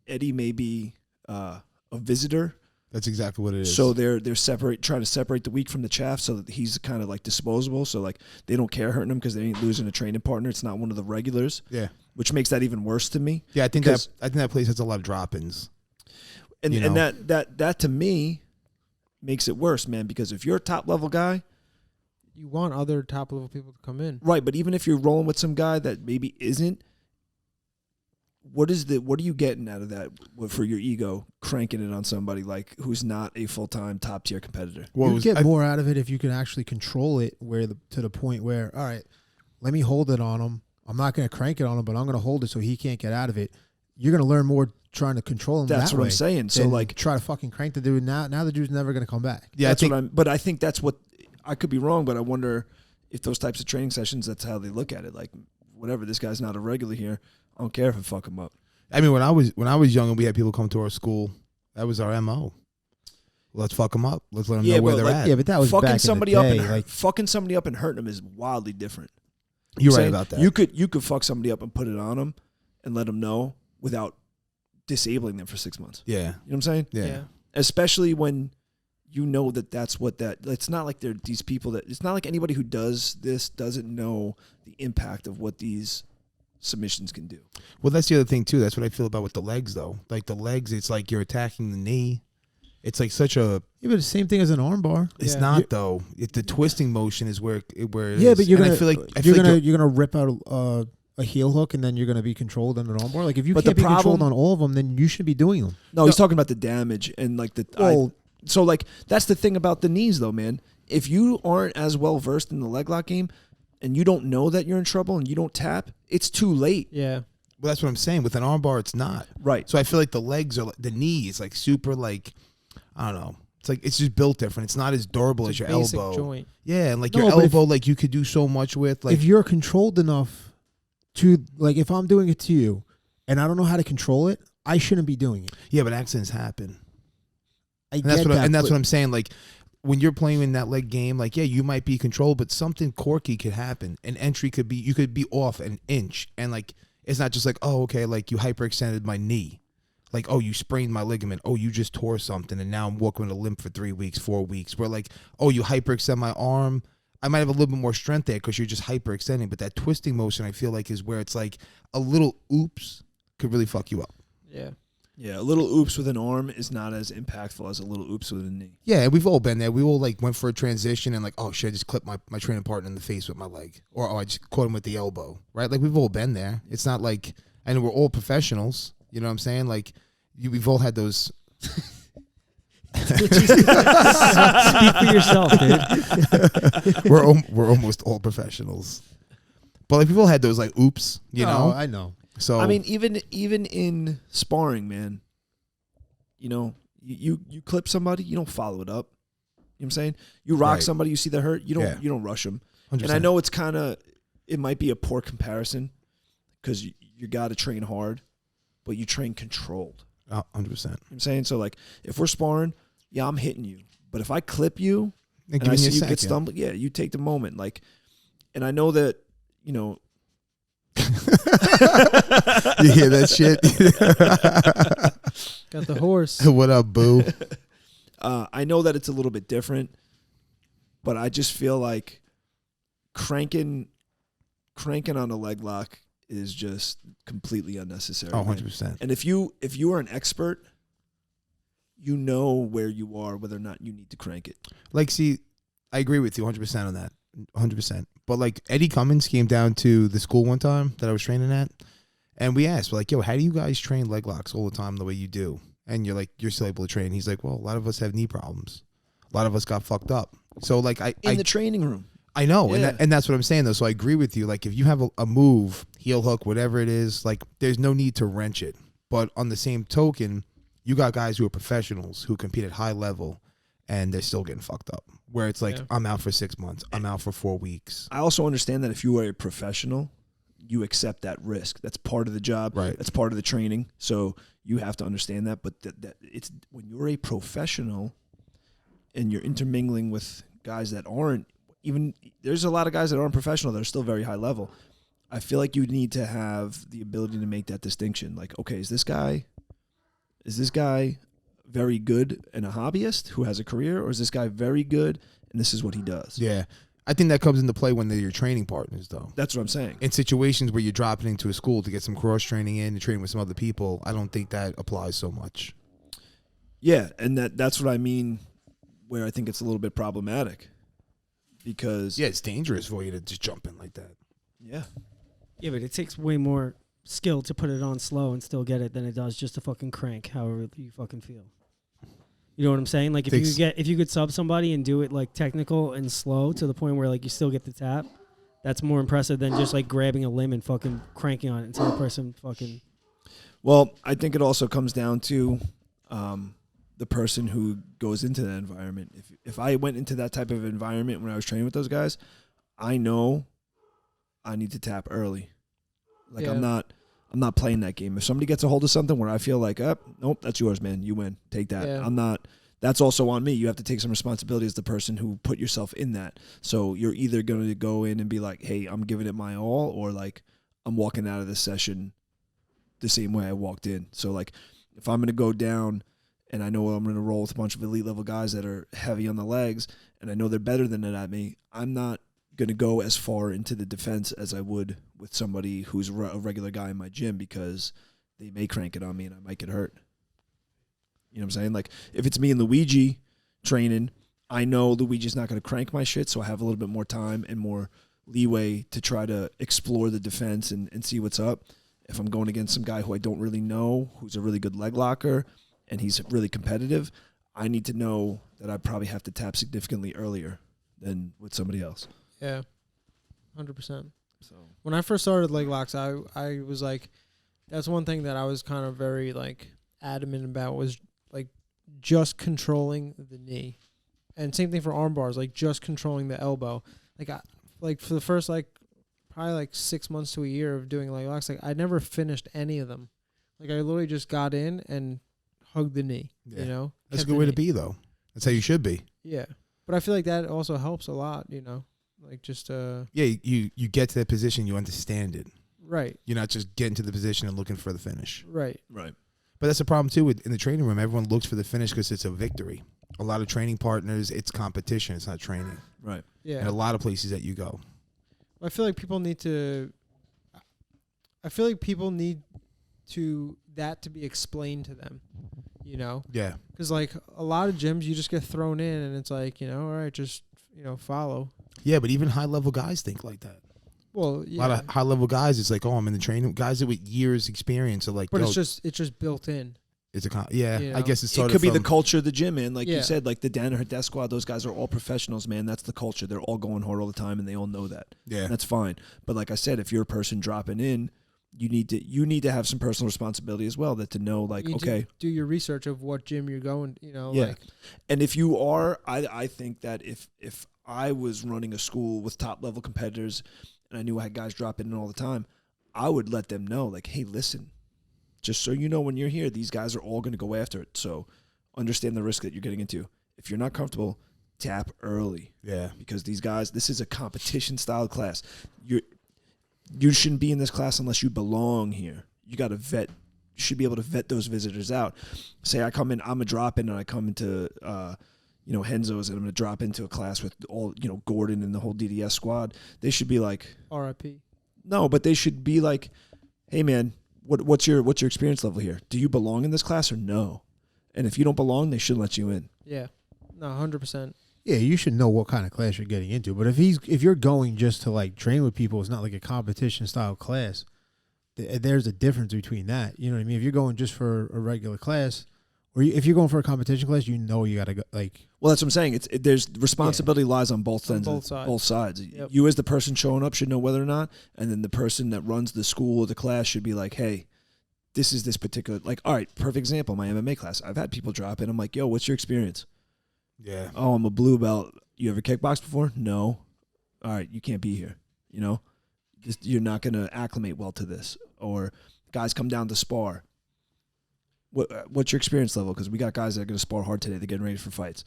Eddy may be a visitor. That's exactly what it is. So they're trying to separate the wheat from the chaff, so that he's kind of like disposable. So like they don't care hurting him because they ain't losing a training partner. It's not one of the regulars. Yeah, which makes that even worse to me. Yeah, I think that place has a lot of drop-ins. And that to me makes it worse, man, because if you're a top level guy, you want other top level people to come in. Right, but even if you're rolling with some guy that maybe isn't, what are you getting out of that for your ego, cranking it on somebody like who's not a full-time top tier competitor? Well, you get more out of it if you can actually control it to the point where, all right, let me hold it on him. I'm not going to crank it on him, but I'm going to hold it so he can't get out of it. You're going to learn more trying to control him. That's that what way I'm saying. So like, try to fucking crank the dude. Now the dude's never going to come back. Yeah, but I think that's what I could be wrong. But I wonder if those types of training sessions, that's how they look at it. Like, whatever, this guy's not a regular here. I don't care if I fuck him up. I mean, when I was young and we had people come to our school, that was our MO. Let's fuck them up. Let's let them know where they're at. Yeah, but that was fucking back somebody in the up day. and fucking somebody up and hurting them is wildly different. You're right about that. You could fuck somebody up and put it on them and let them know without disabling them for 6 months. Yeah. You know what I'm saying? Yeah. Especially when you know that's what it's not like they're these people it's not like anybody who does this doesn't know the impact of what these submissions can do. Well, that's the other thing too. That's what I feel about with the legs though. Like the legs, it's like you're attacking the knee. It's like such a... Yeah, but the same thing as an arm bar. It's not though. The twisting motion is where it yeah, is. but you're gonna, I feel like you're gonna rip out a heel hook and then you're gonna be controlled on an arm bar. Like if you can't be controlled on all of them, then you should be doing them. No, he's talking about the damage and like so like that's the thing about the knees though, man. If you aren't as well versed in the leg lock game and you don't know that you're in trouble and you don't tap, it's too late. Yeah. Well, that's what I'm saying. With an arm bar, it's not. Right. So I feel like the legs are the knee is like super like I don't know. It's like it's just built different. It's not as durable as your basic elbow. Joint. Yeah, and like your elbow, like you could do so much with. Like if you're controlled enough to like, if I'm doing it to you, and I don't know how to control it, I shouldn't be doing it. Yeah, but accidents happen. And that's what I'm saying. Like when you're playing in that leg game, like yeah, you might be controlled, but something quirky could happen. An entry could be you could be off an inch, and like it's not just like oh okay, like you hyperextended my knee. Like, oh, you sprained my ligament. Oh, you just tore something, and now I'm walking with a limp for 3 weeks, 4 weeks. Where like, oh, you hyperextend my arm. I might have a little bit more strength there because you're just hyperextending. But that twisting motion, I feel like, is where it's like a little oops could really fuck you up. Yeah. Yeah, a little oops with an arm is not as impactful as a little oops with a knee. Yeah, we've all been there. We all like went for a transition and like, oh shit, I just clipped my training partner in the face with my leg, or oh, I just caught him with the elbow. Right? Like we've all been there. It's not like, and we're all professionals. You know what I'm saying? Like. We've all had those Speak for yourself, dude. We're almost all professionals. But like people had those like oops, you know. I know. So I mean, even in sparring, man, you know, you clip somebody, you don't follow it up. You know what I'm saying? You rock Right. somebody, you see they're hurt, you don't rush them. 100%. And I know it might be a poor comparison because you got to train hard, but you train controlled. 100%. You know what I'm saying? So like if we're sparring, yeah, I'm hitting you, but if I clip you and I see you get stumbled, yeah, you take the moment. Like, and I know that, you know. You hear that shit? Got the horse. What up, boo? I know that it's a little bit different, but I just feel like cranking on a leg lock is just completely unnecessary. Oh, man. 100%. And if you are an expert, you know where you are, whether or not you need to crank it. Like, see, I agree with you 100% on that. 100%. But like Eddie Cummins came down to the school one time that I was training at, and we asked, we're like, yo, how do you guys train leg locks all the time the way you do? And you're like, you're still able to train. He's like, well, a lot of us have knee problems. A lot of us got fucked up. So like In the training room. I know, Yeah. and that's what I'm saying though. So I agree with you. Like if you have a move, heel hook, whatever it is, like there's no need to wrench it. But on the same token, you got guys who are professionals who compete at high level, and they're still getting fucked up. Where it's like, Yeah. I'm out for 6 months. I'm out for 4 weeks. I also understand that if you are a professional, you accept that risk. That's part of the job. Right. That's part of the training. So you have to understand that. But that it's when you're a professional and you're intermingling with guys that aren't even. There's a lot of guys that aren't professional that are still very high level. I feel like you need to have the ability to make that distinction. Like, okay, is this guy very good and a hobbyist who has a career, or is this guy very good and this is what he does? Yeah. I think that comes into play when they're your training partners, though. That's what I'm saying. In situations where you're dropping into a school to get some cross training in and train with some other people, I don't think that applies so much. Yeah, and that's what I mean, where I think it's a little bit problematic, because Yeah, it's dangerous for you to just jump in like that. yeah, Yeah, but it takes way more skill to put it on slow and still get it than it does just to fucking crank however you fucking feel. You know what I'm saying? Like if you could sub somebody and do it like technical and slow to the point where like you still get the tap, that's more impressive than just like grabbing a limb and fucking cranking on it until the person fucking. Well, I think it also comes down to the person who goes into that environment. If I went into that type of environment when I was training with those guys, I know I need to tap early. Like Yeah. I'm not playing that game. If somebody gets a hold of something where I feel like, nope, that's yours, man. You win. Take that. Yeah. I'm not. That's also on me. You have to take some responsibility as the person who put yourself in that. So you're either going to go in and be like, hey, I'm giving it my all, or like I'm walking out of this session the same way I walked in. So like if I'm going to go down and I know I'm going to roll with a bunch of elite level guys that are heavy on the legs and I know they're better than it at me, I'm not going to go as far into the defense as I would with somebody who's a regular guy in my gym, because they may crank it on me and I might get hurt. You know what I'm saying? Like if it's me and Luigi training, I know Luigi's not going to crank my shit, so I have a little bit more time and more leeway to try to explore the defense and see what's up. If I'm going against some guy who I don't really know, who's a really good leg locker, and he's really competitive, I need to know that I probably have to tap significantly earlier than with somebody else. Yeah, 100%. So When I first started leg locks, I was like, that's one thing that I was kind of very like adamant about, was like just controlling the knee, and same thing for arm bars, like just controlling the elbow. Like for the first like probably like 6 months to a year of doing leg locks, like I never finished any of them. Like I literally just got in and hugged the knee. Yeah. You know, That's a kept good the way to knee. be, though. That's how you should be. Yeah, but I feel like that also helps a lot. You know, like just Yeah, you get to that position, you understand it. right, You're not just getting to the position and looking for the finish. right. right. But that's the problem, too, in the training room. Everyone looks for the finish because it's a victory. A lot of training partners, it's competition. It's not training. Right. Yeah, And a lot of places that you go. I feel like people need to. I feel like people need that to be explained to them, you know, Yeah. because like a lot of gyms you just get thrown in and it's like, you know, all right, just follow. Yeah, but even high-level guys think like that. Well, A yeah, lot of high-level guys, it's like, oh, I'm in the training. Guys that with years experience are like, but yo, it's just built in. It's You I know? guess it's It started could be the from- culture of the gym, man. Like Yeah. you said, like the Dan or her death squad, those guys are all professionals, man. That's the culture. They're all going hard all the time, and they all know that. Yeah. That's fine. But like I said, if you're a person dropping in, you need to have some personal responsibility as well. That to know, like, You okay, do your research of what gym you're going. You know, yeah. like And if you are, I think that if I was running a school with top level competitors, and I knew I had guys dropping in all the time, I would let them know, like, hey, listen, just so you know, when you're here, these guys are all going to go after it. So understand the risk that you're getting into. If you're not comfortable, tap early. Yeah. Because these guys, this is a competition style class. You shouldn't be in this class unless you belong here. You got to vet. You should be able to vet those visitors out. Say I come in, I'm a drop in, and I come into Henzo's, and I'm going to drop into a class with all, Gordon and the whole DDS squad. They should be like, RIP. no, but they should be like, hey man, what's your experience level here? Do you belong in this class or no? And if you don't belong, they shouldn't let you in. Yeah. No, 100%. Yeah, you should know what kind of class you're getting into. But if you're going just to like train with people, it's not like a competition style class. There's a difference between that. You know what I mean? If you're going just for a regular class, or if you're going for a competition class, you gotta go like. Well, that's what I'm saying. There's responsibility lies on both ends. both sides. Both sides. Yep. You as the person showing up should know whether or not, and then the person that runs the school or the class should be like, hey, this is this particular, like, all right, perfect example, my MMA class. I've had people drop in. I'm like, yo, what's your experience? Yeah. Oh, I'm a blue belt. You ever kickboxed before? No. All right, you can't be here. You're not going to acclimate well to this. Or guys come down to spar. What's your experience level? Because we got guys that are going to spar hard today. They're getting ready for fights.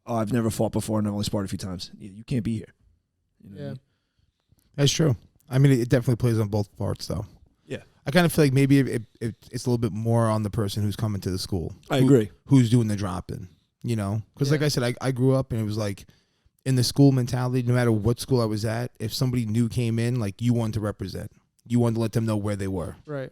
Oh, I've never fought before and I've only sparred a few times. You can't be here. You know what I Yeah. mean? That's true. I mean, it definitely plays on both parts, though. Yeah. I kind of feel like maybe it's a little bit more on the person who's coming to the school. I agree. Who's doing the drop-in, Because like Yeah. I said, I grew up and it was like in the school mentality, no matter what school I was at, if somebody new came in, like you wanted to represent. You wanted to let them know where they were, Right.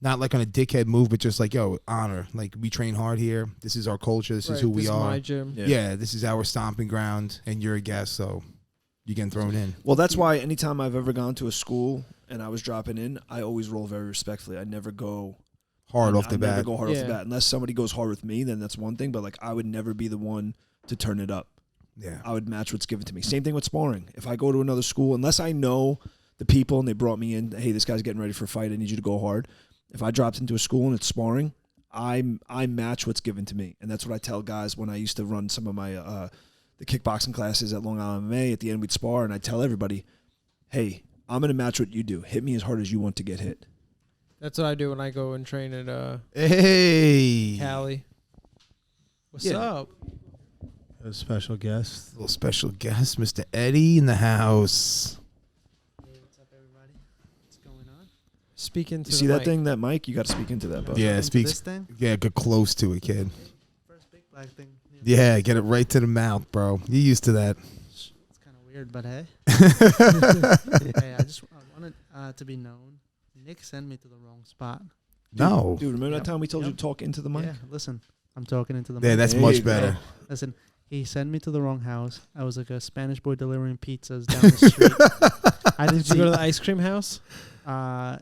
Not like on a dickhead move, but just like, yo, honor. Like, we train hard here. This is our culture. This is who we this are. Is my gym. Yeah, this is our stomping ground, and you're a guest, so you getting thrown in. Well, that's why anytime I've ever gone to a school and I was dropping in, I always roll very respectfully. I never go Hard off the I never bat. go hard off the Yeah. bat. Unless somebody goes hard with me, then that's one thing. But, like, I would never be the one to turn it up. Yeah. I would match what's given to me. Same thing with sparring. If I go to another school, unless I know the people and they brought me in, hey, this guy's getting ready for a fight, I need you to go hard. If I dropped into a school and it's sparring, I match what's given to me. And that's what I tell guys when I used to run some of my the kickboxing classes at Long Island MMA. At the end, we'd spar, and I tell everybody, hey, I'm going to match what you do. Hit me as hard as you want to get hit. That's what I do when I go and train at Hey. Cali. What's Yeah. up? A special guest. Little special guest, Mr. Eddy in the house. Hey, what's up, everybody? What's going on? Speak into You see the that mic. thing, that mic? You got to speak into that, bud. Yeah, Into speaks. this thing? Yeah, get close to it, kid. First big black thing. Yeah, get it right to the mouth, bro. You used to that. It's kind of weird, but hey. Hey, I wanted to be known. Nick sent me to the wrong spot. No. Dude, remember Yep. that time we told you Yep. to talk into the mic? Yeah, listen. I'm talking into the Yeah, mic. that's There much you go. better. Listen, he sent me to the wrong house. I was like a Spanish boy delivering pizzas down the street. I didn't Did you go to see. the ice cream house?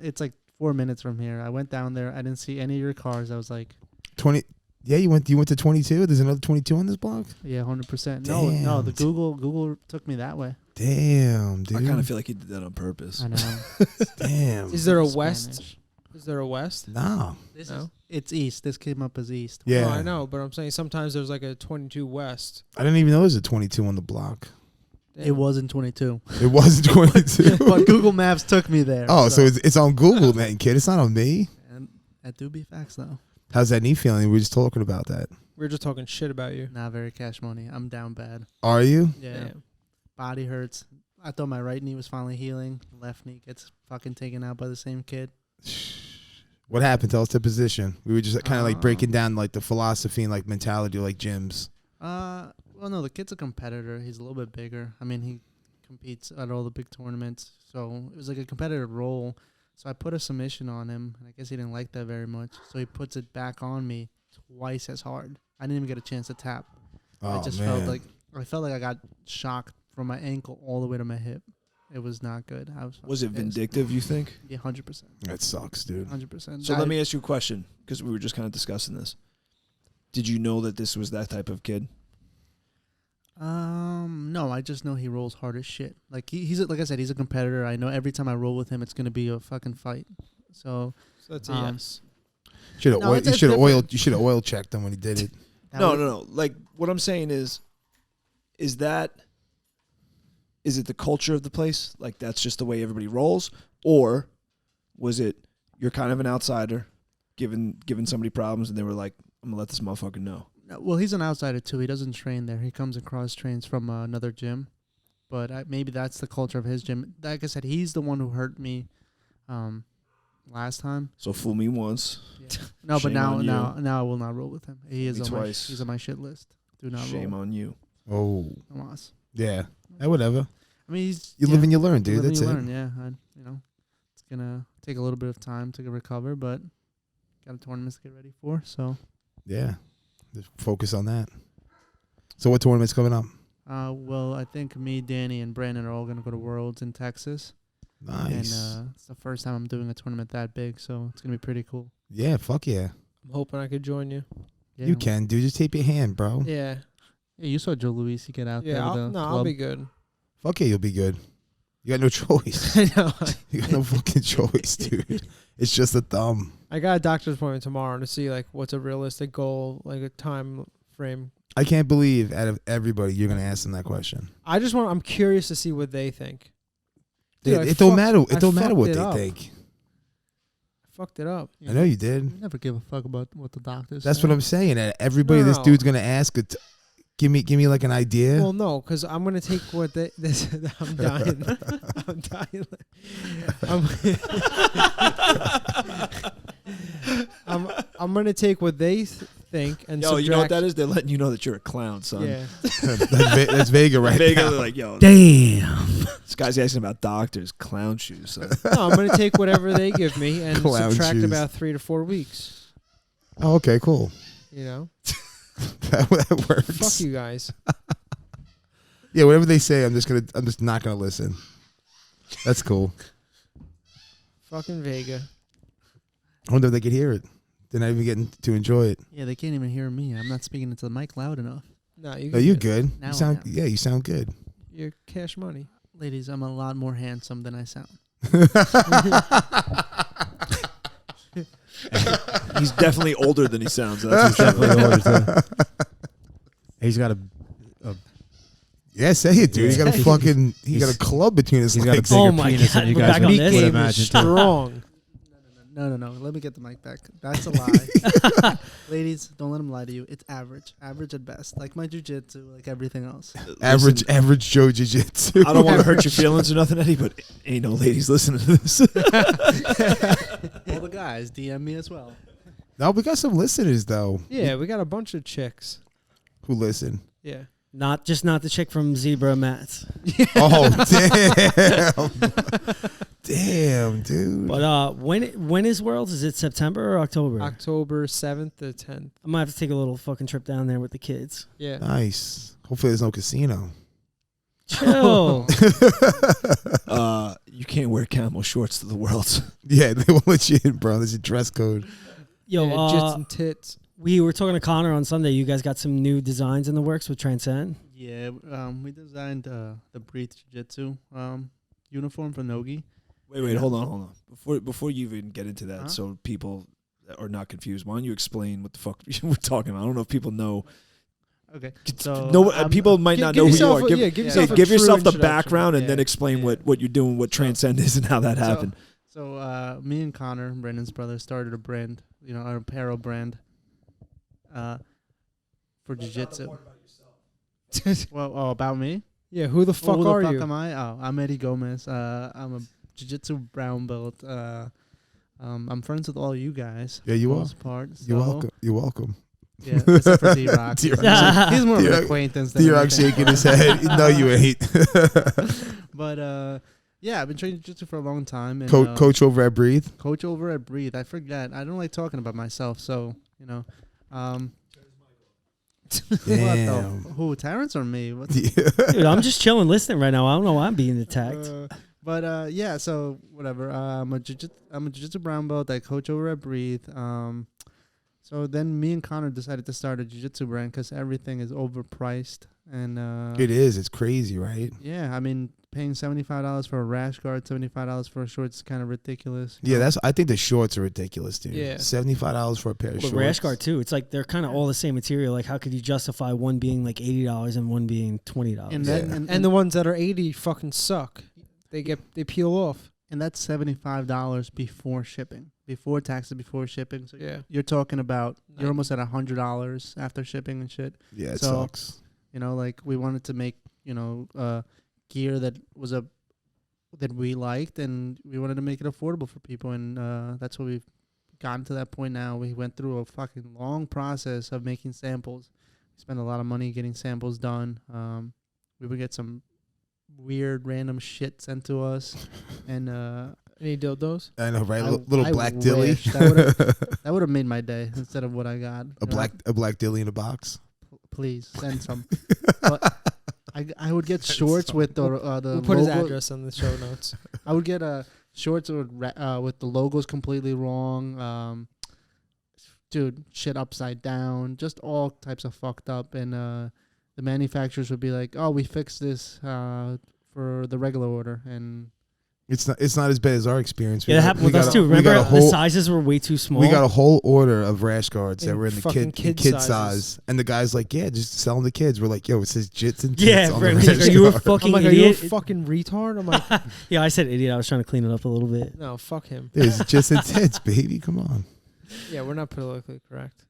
It's like 4 minutes from here. I went down there. I didn't see any of your cars. I was like, 20. Yeah, you went to 22. There's another 22 on this block. yeah, 100%. No, the Damn. Google took me that way. Damn, dude. I kind of feel like he did that on purpose. I know. Damn. Is there a Spanish. west? Is there a west? No. No. It's east. This came up as east. Yeah. No, I know, but I'm saying sometimes there's like a 22 west. I didn't even know there was a 22 on the block. It wasn't 22. It wasn't 22. But Google Maps took me there. Oh, so it's on Google then, kid. It's not on me. And that do be facts, though. How's that knee feeling? We were just talking about that. We were just talking shit about you. Not very cash money. I'm down bad. Are you? Yeah. Damn. Body hurts. I thought my right knee was finally healing. Left knee gets fucking taken out by the same kid. What happened? Tell us the position. We were just kind of like Uh, breaking down like the philosophy and like mentality of like gyms. Well, no, the kid's a competitor. He's a little bit bigger. I mean, he competes at all the big tournaments. So it was like a competitive role. So I put a submission on him, and I guess he didn't like that very much. So he puts it back on me twice as hard. I didn't even get a chance to tap. Oh, I just man. felt like I got shocked from my ankle all the way to my hip. It was not good. I Was it vindictive, you think? Yeah, 100%. That sucks, dude. 100%. So let me ask you a question, because we were just kind of discussing this. Did you know that this was that type of kid? No, I just know he rolls hard as shit. Like like I said, he's a competitor. I know every time I roll with him, it's gonna be a fucking fight. So that's a yes. You should have oil checked him when he did it. No. Like, what I'm saying is it the culture of the place? Like, that's just the way everybody rolls? Or was it you're kind of an outsider giving somebody problems and they were like, I'm going to let this motherfucker know? Well, he's an outsider, too. He doesn't train there. He comes and cross-trains from another gym. But maybe that's the culture of his gym. Like I said, he's the one who hurt me last time. So fool me once. Yeah. No, but now I will not roll with him. He is twice. He's on my shit list. Do not roll. Shame on you. Oh. Tomas. Yeah. Whatever. I mean, you live and you learn, dude. That's it. Yeah. It's gonna take a little bit of time to recover, but got a tournament to get ready for. So. Yeah. Just focus on that. So what tournament's coming up? Well, I think me, Danny, and Brandon are all gonna go to Worlds in Texas. Nice. And it's the first time I'm doing a tournament that big, so it's gonna be pretty cool. Yeah. Fuck yeah. I'm hoping I could join you. Yeah, You can, dude. Just tape your hand, bro. Yeah. Yeah, you saw Joe Luis get out there. I'll be good. Fuck yeah, you'll be good. You got no choice. I know. You got no fucking choice, dude. It's just a thumb. I got a doctor's appointment tomorrow to see like what's a realistic goal, like a time frame. I can't believe out of everybody you're gonna ask them that question. I'm curious to see what they think. Dude, it don't matter. It I don't matter what fucked it they up. think. I fucked it up. I know you did. You never give a fuck about what the doctors That's say. what I'm saying. Everybody, this No. dude's gonna ask. Give me like an idea. Well, no, because I'm gonna take what they. I'm dying. I'm dying. I'm gonna take what they think and Yo, subtract. you know what that is? They're letting you know that you're a clown, son. Yeah. That's Vega right Vega, now. they're like, yo, Damn. this guy's asking about doctors, clown shoes. So. No, I'm gonna take whatever they give me and Clown subtract shoes. about 3 to 4 weeks. Oh, okay, cool. You know. that works. Fuck you guys. Yeah, whatever they say, I'm just not gonna listen. That's cool. Fucking Vega. I wonder if they could hear it. They're not even getting to enjoy it. Yeah, they can't even hear me. I'm not speaking into the mic loud enough. No, No, you're good. Now You sound I am. you sound good. You're cash money. Ladies, I'm a lot more handsome than I sound. He's definitely older than he sounds. That's for sure. Definitely older, too. He's got a Yeah, say it, dude. He got a club between his he's got a legs. bigger Oh my penis God, than you we're guys back on would this? Meat game is imagine. too. strong. No. Let me get the mic back. That's a lie. Ladies, don't let him lie to you. It's average. Average at best. Like my jiu-jitsu, like everything else. Average Joe Jiu-Jitsu. I don't want to hurt your feelings or nothing, Eddie, but ain't no ladies listening to this. All the guys, DM me as well. No, we got some listeners though. Yeah, we got a bunch of chicks. Who listen? Yeah. Not the chick from Zebra Mats. Oh damn. Damn, dude. But when is Worlds? Is it September or October? October 7th to 10th. I might have to take a little fucking trip down there with the kids. Yeah. Nice. Hopefully there's no casino. Chill. You can't wear camel shorts to the Worlds. Yeah, they won't let you in, bro. There's a dress code. Yo, Yeah, Jits and Tits. we were talking to Connor on Sunday. You guys got some new designs in the works with Transcend. Yeah, we designed the Breathe Jiujitsu uniform for Nogi. Wait, hold on. Before you even get into that, Huh? so people are not confused, why don't you explain what the fuck we're talking about? I don't know if people know. Okay. People might not know who you are. Give yourself a Give true yourself the introduction. background and Yeah, then explain yeah. what you're doing, what Transcend is, and how that happened. So me and Connor, Brendan's brother, started a brand, an apparel brand for jiu-jitsu. Well, about me? Yeah, who the fuck Who the are fuck you? am I? Oh, I'm Eddy Gomez. I'm a jiu-jitsu brown belt. I'm friends with all you guys. Yeah, you for the are. most part. You're So, welcome. You're welcome. Yeah, except for D-Rock. D-Rock. He's more of D-Rock- an acquaintance than D-Rock anything. shaking his head. No, you ain't. But yeah, I've been training jiu-jitsu for a long time. And, Coach over at Breathe. coach over at Breathe. I forget. I don't like talking about myself, so Damn. Who, Terrence or me? What Dude, I'm just chilling, listening right now. I don't know why I'm being attacked. But yeah, so whatever. I'm a jiu-jitsu brown belt. I coach over at Breathe. So then me and Connor decided to start a jiu-jitsu brand because everything is overpriced. And It is. It's crazy, right? yeah, I mean, paying $75 for a rash guard, $75 for a shorts is kind of ridiculous. Yeah, I think the shorts are ridiculous, dude. Yeah. $75 for a pair of But shorts. rash guard too. It's like they're kind of all the same material. Like, how could you justify one being like $80 and one being $20? And Yeah. then And the ones that are 80 fucking suck. They peel off. and that's $75 before shipping, before taxes, before shipping. So Yeah. you're talking about Nice. you're almost at $100 after shipping and shit. Yeah, it So- sucks. You know, like we wanted to make gear that was that we liked, and we wanted to make it affordable for people, and that's what we've gotten to that point now. We went through a fucking long process of making samples. We spent a lot of money getting samples done. We would get some weird random shit sent to us, and Any dildos? I know, right? I- Little I black dilly. wish. That would have made my day instead of what I got. a black dilly in a box. Please send some. But I would get shorts with the We'll put his logo. address on the show notes. I would get shorts with the logos completely wrong. Dude, shit upside down, just all types of fucked up. And the manufacturers would be like, "Oh, we fixed this for the regular order," and It's not as bad as our experience. Yeah, that happened with us too. we got Remember, a the whole- sizes were way too small. We got a whole order of rash guards that In were in the fucking kid kid size, sizes. and the guy's like, "Yeah, just sell them to kids." We're like, "Yo, it says Jits and Tits Yeah, on bro, the he's like, rash are you a guard." fucking I'm like, are you a idiot? fucking retard? I'm like, Yeah, I said idiot. I was trying to clean it up a little bit. no, fuck him. There's Jits and Tits, baby. Come on. Yeah, we're not politically correct.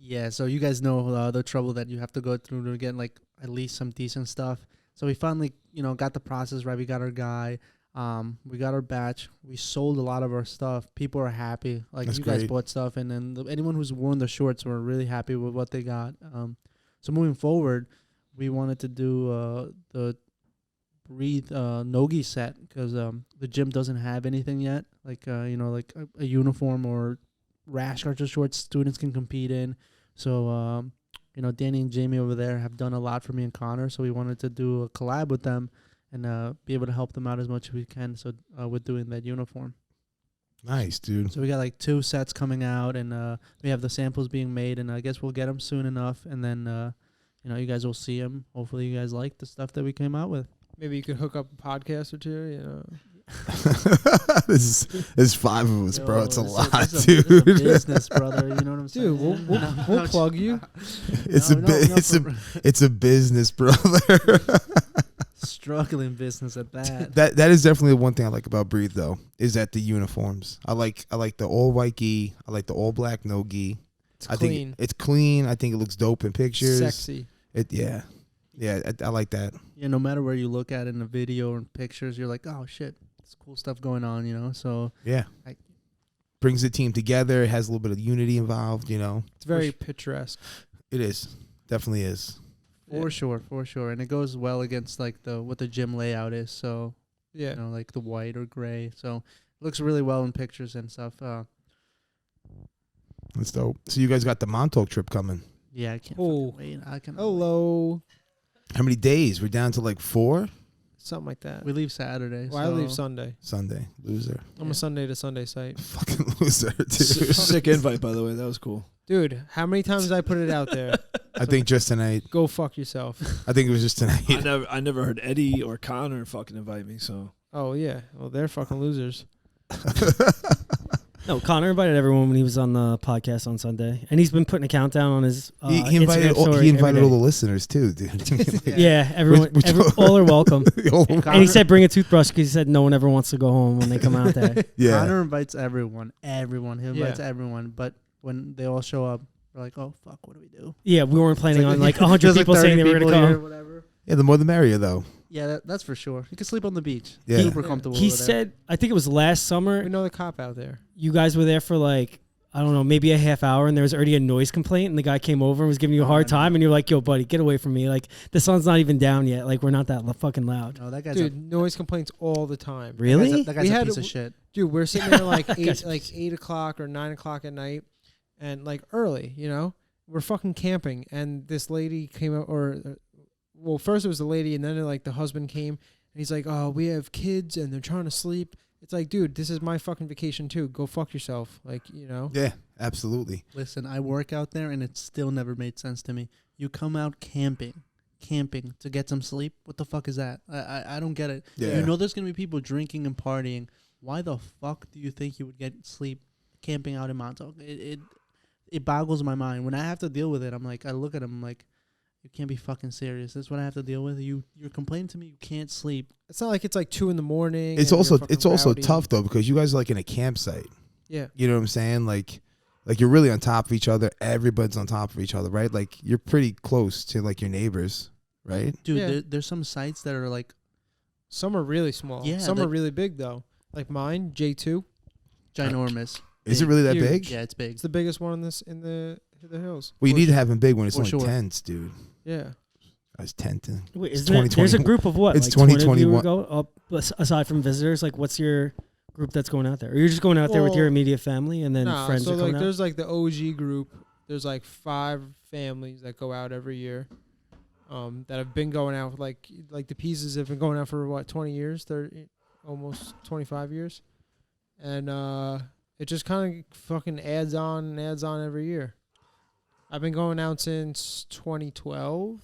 yeah. So you guys know the trouble that you have to go through to get like at least some decent stuff. So we finally, got the process right. We got our guy. We got our batch. We sold a lot of our stuff. People are happy. Like That's you guys great. bought stuff, and then anyone who's worn the shorts were really happy with what they got. So moving forward, we wanted to do the Breathe Nogi set because the gym doesn't have anything yet, like like a uniform or rash guards or shorts students can compete in. So Danny and Jamie over there have done a lot for me and Connor. So we wanted to do a collab with them and be able to help them out as much as we can. So with doing that uniform. Nice, dude. So we got like 2 sets coming out, and we have the samples being made, and I guess we'll get them soon enough, and then you guys will see them. Hopefully, you guys like the stuff that we came out with. Maybe you could hook up a podcast or two. This is 5 of us, bro. It's a lot, It's dude. a business, brother. You know what I'm saying? Dude, we'll plug you. It's a business, brother. Struggling business at that. That is definitely one thing I like about Breathe, though, is that the uniforms. I like the all white gi. I like the all black no gi. It's I clean. think it's clean. I think it looks dope in pictures. Sexy. Yeah. I like that. Yeah, no matter where you look at it in the video or pictures, you're like, oh shit, there's cool stuff going on, So Yeah. Brings the team together. It has a little bit of unity involved. It's very picturesque. It is. Definitely is. for sure, and it goes well against like what the gym layout is. So Yeah. like the white or gray. So it looks really well in pictures and stuff. That's dope. So you guys got the Montauk trip coming. Yeah, I can't Oh. fucking wait. I can. Hello. How many days? We're down to like 4? Something like that. We leave Saturday. Well, I leave Sunday. Sunday. Loser. I'm a Sunday to Sunday site. Fucking loser, dude. Sick invite, by the way. That was cool. Dude, how many times did I put it out there? I think just tonight. Go fuck yourself. I think it was just tonight. I never heard Eddy or Connor fucking invite me. So Oh, yeah. Well, they're fucking losers. No, Connor invited everyone when he was on the podcast on Sunday, and he's been putting a countdown on his He invited Instagram story he invited every all day. the listeners too, dude. Yeah, everyone, Which- all are welcome. All- And he said bring a toothbrush because he said no one ever wants to go home when they come out there. yeah. Connor invites everyone. He invites Yeah. everyone. But when they all show up, we're like, oh fuck, what do we do? Yeah, we weren't planning It's on like there's 100 people 30 saying they were going people to here, come. whatever. Yeah, the more the merrier, though. Yeah, that's for sure. You can sleep on the beach. Yeah. Super comfortable. He over there. said, I think it was last summer, We know the cop out there. you guys were there for like, I don't know, maybe a half hour, and there was already a noise complaint, and the guy came over and was giving you a hard time, and you're like, yo, buddy, get away from me. Like, the sun's not even down yet. Like, we're not that fucking loud. No, that guy's Dude, noise complaints all the time. Really? that guy's We a had piece a- of shit. Dude, we're sitting there like Guy's- 8 o'clock or 9 o'clock at night, and like early, we're fucking camping, and this lady came out, well, first it was the lady, and then like the husband came, and he's like, "Oh, we have kids, and they're trying to sleep." It's like, dude, this is my fucking vacation too. Go fuck yourself, like, you know. Yeah, absolutely. Listen, I work out there, and it still never made sense to me. You come out camping to get some sleep. What the fuck is that? I don't get it. Yeah. You know there's gonna be people drinking and partying. Why the fuck do you think you would get sleep camping out in Montauk? It boggles my mind. When I have to deal with it, I'm like, I look at him, I'm like, you can't be fucking serious. This is what I have to deal with. You're complaining to me you can't sleep. It's not like it's like 2 a.m. It's also tough though, because you guys are like in a campsite. Yeah. You know what I'm saying? Like you're really on top of each other. Everybody's on top of each other, right? Like you're pretty close to like your neighbors, right? Dude, Yeah. there's some sites that are like, Some are really small. Yeah, Some are like- really big though. Like mine, J2. ginormous. Is it really that Huge. big? Yeah, it's big. It's the biggest one in the hills. Well, you For need to sure. have them big when it's For only sure. tents, dude. Yeah. I was tenting. Wait, It's isn't there, there's a 2021. group of what? It's like 20 of you 2021. go up aside from visitors. Like, what's your group that's going out there? Or you're just going out there with your Well, immediate family and then Nah, friends so are coming like out? there's like the OG group. There's like 5 families that go out every year. That have been going out like the pieces have been going out for what, 20 years, 30, almost 25 years. And it just kind of fucking adds on every year. I've been going out since 2012.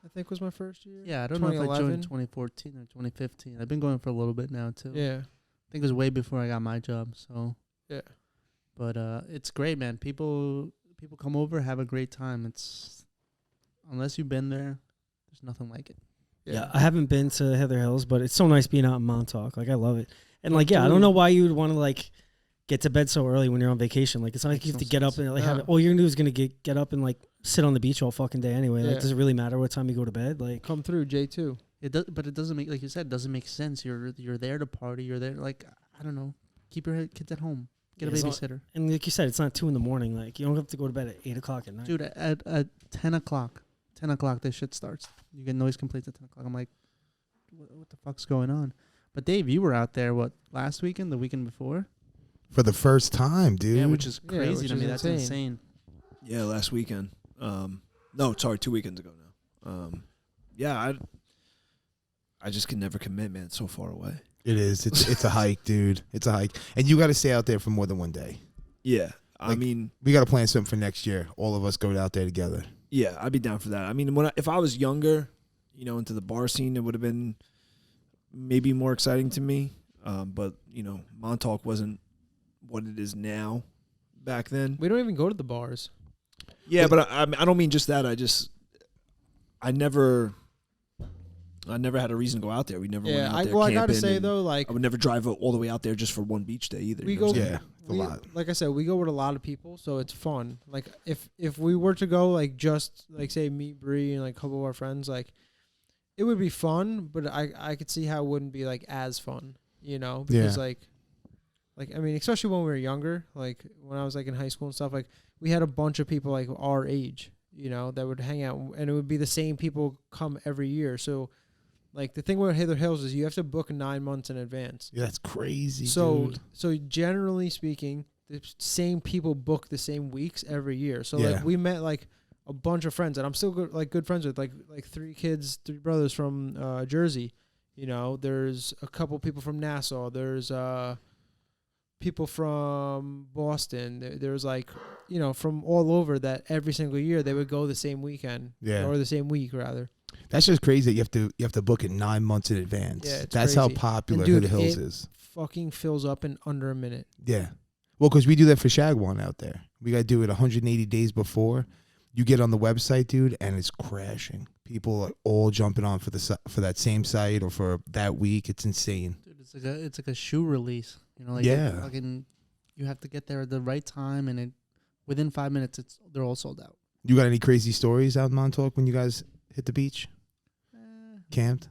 I think was my first year. Yeah, I don't know if I joined 2011. 2014 or 2015. I've been going for a little bit now too. Yeah. I think it was way before I got my job. So Yeah. But it's great, man. People come over, have a great time. It's unless you've been there, there's nothing like it. Yeah, I haven't been to Heather Hills, but it's so nice being out in Montauk. Like, I love it. And, like, Dude. I don't know why you would want to, like, get to bed so early when you're on vacation. Like, it's not like Makes you have no to get up sense. and, like, No. all you're going to do is going to get up and, like, sit on the beach all fucking day anyway. Like, Yeah. does it really matter what time you go to bed? Like, Come through J2. It does, but it doesn't make, like you said, it doesn't make sense. You're there to party. You're there, like, I don't know. Keep your kids at home. Get a Yeah, so- babysitter. and like you said, it's not 2 a.m. Like, you don't have to go to bed at 8 o'clock at night. Dude, at 10 o'clock, this shit starts. You get noise complaints at 10 o'clock. I'm like, what the fuck's going on? But Dave, you were out there, what, last weekend, the weekend before? For the first time, dude. Yeah, which is Yeah, crazy which to is me. That's insane. Yeah, last weekend. No, sorry, 2 weekends ago now. Yeah, I just can never commit, man. It's so far away. It is. It's a hike, dude. It's a hike. And you got to stay out there for more than one day. Yeah, I Like- mean, We got to plan something for next year. All of us go out there together. yeah, I'd be down for that. I mean, if I was younger, you know, into the bar scene, it would have been maybe more exciting to me. But, you know, Montauk wasn't what it is now back then. We don't even go to the bars. Yeah, but I don't mean just that. I never had a reason to go out there. We never went Yeah, out there I gotta camping, say and though, like I would never drive all the way out there just for one beach day either. we you know what go, I'm saying? Yeah, a lot. like I said, we go with a lot of people, so it's fun. Like if we were to go, like just like say me, Bree, and like a couple of our friends, like it would be fun, but I could see how it wouldn't be like as fun, you know? Because Yeah. like I mean, especially when we were younger, like when I was like in high school and stuff, like we had a bunch of people like our age, you know, that would hang out, and it would be the same people come every year. So like the thing with Heather Hills is you have to book 9 months in advance. Yeah, that's crazy, So dude. so generally speaking, the same people book the same weeks every year. So Yeah. like we met like a bunch of friends, and I'm still good friends with like 3 brothers from Jersey. You know, there's a couple people from Nassau. There's people from Boston. There's like, you know, from all over that every single year they would go the same weekend. Yeah. Or the same week rather. That's just crazy that you have to book it 9 months in advance. Yeah, it's That's how crazy. popular And dude, Heather Hills it- is. Fucking fills up in under a minute. Yeah. Well, because we do that for Shagwan out there. We got to do it 180 days before. You get on the website, dude, and it's crashing. People are all jumping on for that same site or for that week. It's insane. Dude, it's like a shoe release. You know, like Yeah. fucking, you have to get there at the right time, and within 5 minutes, they're all sold out. You got any crazy stories out in Montauk when you guys hit the beach? Camped?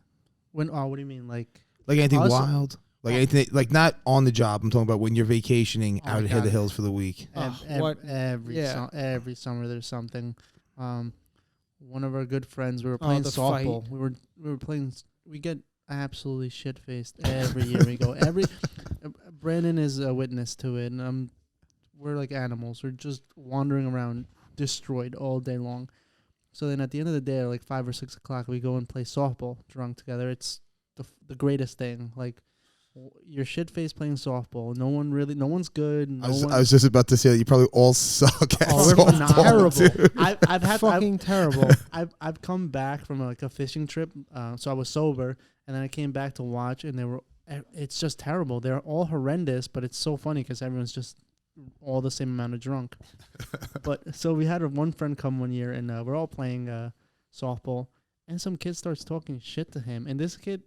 What do you mean? Like Anything Us- wild? Anything, not on the job. I'm talking about when you're vacationing Oh out my at Heather God. Hills for the week. What? every summer there's something. One of our good friends, we were Oh, playing the softball. fight. We were playing. We get absolutely shit faced every year we go. Brandon is a witness to it, and we're like animals. We're just wandering around, destroyed all day long. So then at the end of the day, at like 5 or 6 o'clock, we go and play softball drunk together. It's the greatest thing. Like, you're shit faced playing softball. No one's good. I was just about to say that you probably all suck at We're softball. terrible. I've had Fucking terrible. I've come back from like a fishing trip, so I was sober, and then I came back to watch, and it's just terrible. They're all horrendous, but it's so funny because everyone's just all the same amount of drunk. But so we had one friend come one year, and we're all playing softball, and some kid starts talking shit to him, and this kid,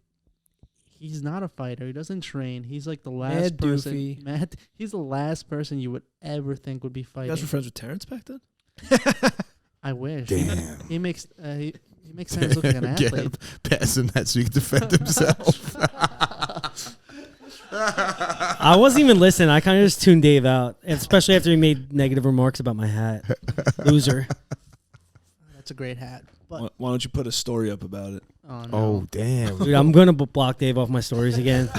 he's not a fighter. He doesn't train. He's like the last person. Doofy. He's the last person you would ever think would be You fighting. guys were friends with Terrence back then? I wish. Damn. He makes Terrence look like an Get athlete. him. Pass him that so he can defend himself. I wasn't even listening. I kind of just tuned Dave out, especially after he made negative remarks about my hat. Loser. That's a great hat. But Why don't you put a story up about it? oh no. Oh, damn. Dude, I'm gonna block Dave off my stories again.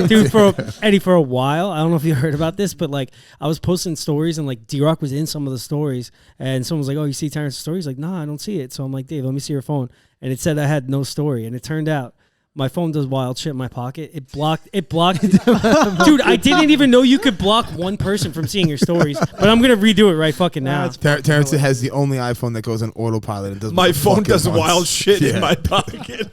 Dude, Eddie, for a while, I don't know if you heard about this, but like I was posting stories and like D-Rock was in some of the stories, and someone was like, "Oh, you see Terrence's story?" He's like, "Nah, I don't see it." So I'm like, "Dave, let me see your phone," and it said I had no story, and it turned out my phone does wild shit in my pocket. It blocked. Dude, I didn't even know you could block one person from seeing your stories, but I'm gonna redo it right fucking now. Terrence has the only iPhone that goes on autopilot and does My what the phone fuck it does wants. wild shit Yeah. in my pocket.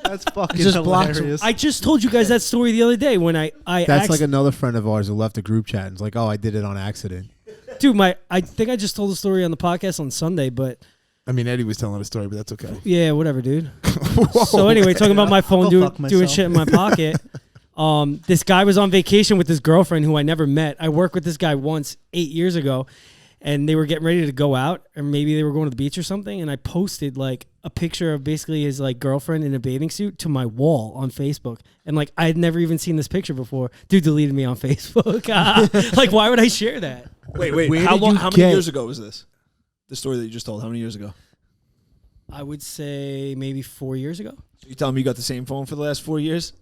That's fucking just blocks hilarious. I just told you guys that story the other day when I That's like another friend of ours who left a group chat and was like, "Oh, I did it on accident." dude, I think I just told the story on the podcast on Sunday, but I mean, Eddie was telling a story, but that's okay. yeah, whatever, dude. Whoa. So anyway, talking about my phone Go fuck doing myself. shit in my pocket. This guy was on vacation with his girlfriend who I never met. I worked with this guy once 8 years ago, and they were getting ready to go out, or maybe they were going to the beach or something. And I posted like a picture of basically his like girlfriend in a bathing suit to my wall on Facebook, and like I had never even seen this picture before. Dude deleted me on Facebook. Like, why would I share that? Wait. Where How did long? you How many get- years ago was this? The story that you just told. How many years ago? I would say maybe 4 years ago. So you telling me you got the same phone for the last 4 years?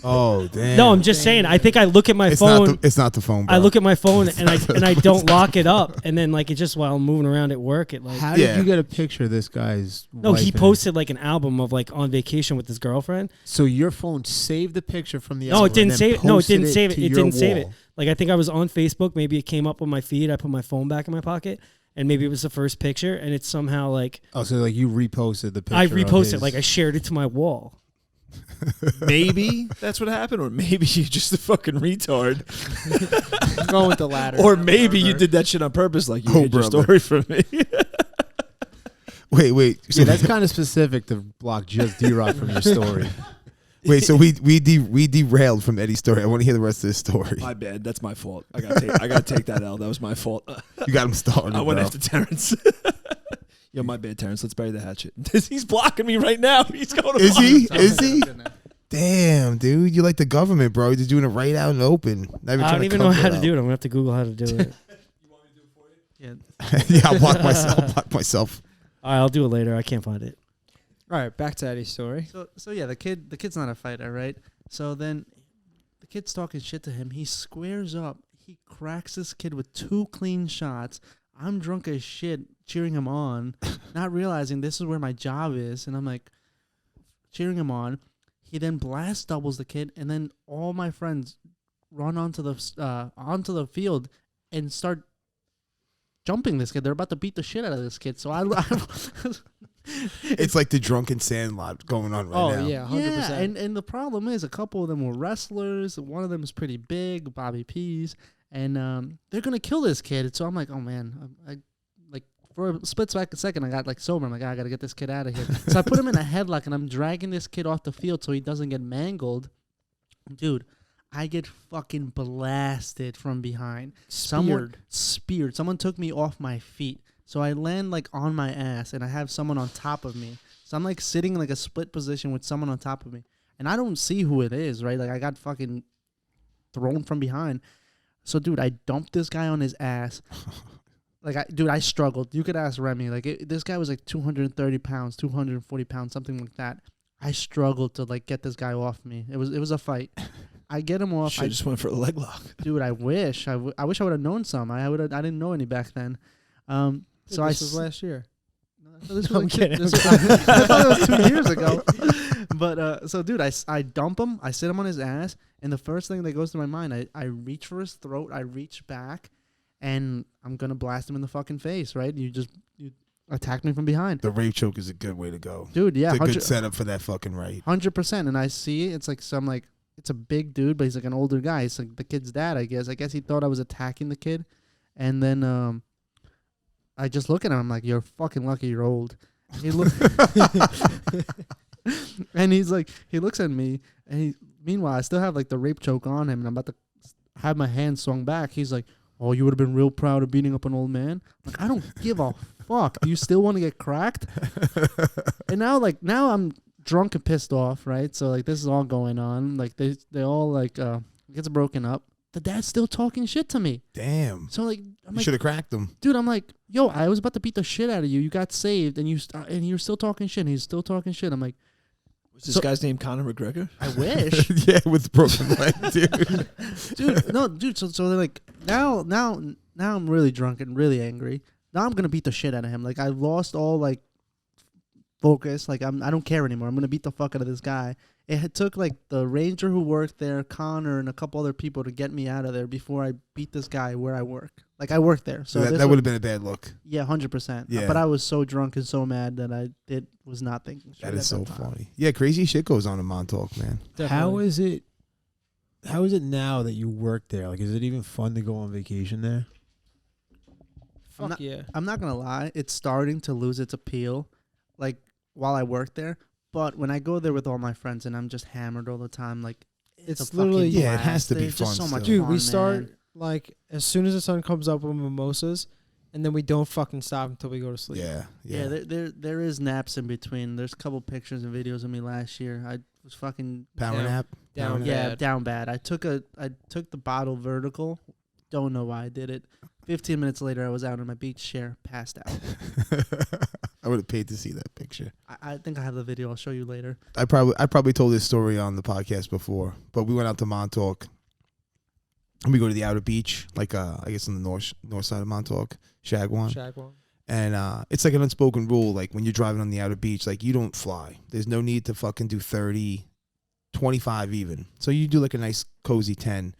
Oh, damn. No, I'm just saying. I think I look at my it's phone. Not it's not the phone, bro. I look at my phone and I don't lock it up, and then like it just while I'm moving around at work, it like How Yeah. did you get a picture of this guy's? no, wife he and- posted like an album of like on vacation with his girlfriend. So your phone saved the picture from the. No, album it didn't and save then it. No, it posted didn't save it. to It your didn't save it. wall. Like I think I was on Facebook. Maybe it came up on my feed. I put my phone back in my pocket, and maybe it was the first picture, and it's somehow like Oh, so like you reposted the picture. I of reposted, his- like I shared it to my wall. Maybe that's what happened, or maybe you're just a fucking retard, Going with the latter. or maybe you did that shit on purpose, like you Oh, hid your brother. story from me. Wait. So Yeah, that's kind of specific to block just D-Rock from your story. wait. So we derailed from Eddie's story. I want to hear the rest of this story. My bad. That's my fault. I gotta take that L. That was my fault. You got him started. I went bro. after Terrence. Yo, my bad, Terrence. Let's bury the hatchet. He's blocking me right now. He's going to Is he? Sounds Is like he? I'm gonna- Damn, dude, you like the government, bro. You're just doing it right out in the open. Not even I trying don't even know cover how to up. do it. I'm gonna have to Google how to do it. Yeah. Yeah, I'll block myself. All right, I'll do it later. I can't find it. All right, back to Eddie's story. So yeah, the kid's not a fighter, right? So then the kid's talking shit to him. He squares up. He cracks this kid with 2 clean shots. I'm drunk as shit, cheering him on, not realizing this is where my job is, and I'm like cheering him on. He then blast doubles the kid, and then all my friends run onto the field and start jumping this kid. They're about to beat the shit out of this kid. So I It's like the drunken sandlot going on right now. Oh yeah, 100%. yeah, and the problem is a couple of them were wrestlers. One of them is pretty big, Bobby Pease, and they're gonna kill this kid. So I'm like, oh man, I like for a split second I got like sober. I'm like, I gotta get this kid out of here. So I put him in a headlock and I'm dragging this kid off the field so he doesn't get mangled. Dude, I get fucking blasted from behind. Someone speared. Someone took me off my feet. So I land like on my ass and I have someone on top of me. So I'm like sitting in like a split position with someone on top of me. And I don't see who it is, right? Like I got fucking thrown from behind. So dude, I dumped this guy on his ass. Like, I struggled. You could ask Remy. Like, this guy was like 230 pounds, 240 pounds, something like that. I struggled to like get this guy off me. It was a fight. I get him off. Should just went for a leg lock. Dude, I wish I would have known some. I didn't know any back then. So this was last year. So this I'm was kidding. I thought it was 2 years ago. But so dude, I dump him. I sit him on his ass, and the first thing that goes to my mind, I reach for his throat. I reach back, and I'm gonna blast him in the fucking face. Right? You attacked me from behind. The rape choke is a good way to go. Dude, yeah, It's a good setup for that fucking right. 100%. And I see it's like it's a big dude, but he's like an older guy. It's like the kid's dad, I guess. I guess he thought I was attacking the kid, and then I just look at him. I'm like, "You're fucking lucky you're old." He look, and he's like, he looks at me, and meanwhile, I still have like the rape choke on him, and I'm about to have my hand swung back. He's like, "Oh, you would have been real proud of beating up an old man." I'm like, I don't give a fuck. Do you still want to get cracked? And now I'm drunk and pissed off, right? So like this is all going on. Like they all like gets broken up. The dad's still talking shit to me. Damn. So like I'm You like, should have cracked him. dude, I'm like, yo, I was about to beat the shit out of you. You got saved, and you're still talking shit. And he's still talking shit. I'm like, Was this guy's name Conor McGregor? I wish, Yeah, with broken leg, dude. dude. No, dude. So they're like, now I'm really drunk and really angry. Now I'm gonna beat the shit out of him. Like I lost all like focus. Like I don't care anymore. I'm gonna beat the fuck out of this guy. It took like the ranger who worked there, Connor, and a couple other people to get me out of there before I beat this guy where I work. Like I work there, so that would have been a bad look. Yeah, 100%. Yeah. But I was so drunk and so mad that I was not thinking straight. That is at so that time. funny. Yeah, crazy shit goes on in Montauk, man. How is it now that you work there? Like, is it even fun to go on vacation there? Fuck yeah. I'm not gonna lie, it's starting to lose its appeal. Like while I work there, but when I go there with all my friends and I'm just hammered all the time, like It's a literally- fucking Yeah, it has blast. to be There's just fun so much still. Dude, fun, we start man. like as soon as the sun comes up with mimosas, and then we don't fucking stop until we go to sleep. Yeah. Yeah, there is naps in between. There's a couple pictures and videos of me last year. I was fucking Power Down. nap. Down yeah, bad. down bad. I took the bottle vertical. Don't know why I did it. 15 minutes later, I was out on my beach chair, passed out. I would have paid to see that picture. I think I have the video. I'll show you later. I probably told this story on the podcast before, but we went out to Montauk and we go to the outer beach, like I guess on the north side of Montauk, Shagwan. Shagwan. And it's like an unspoken rule, like when you're driving on the outer beach, like you don't fly. There's no need to fucking do 30, 25 even. So you do like a nice cozy 10.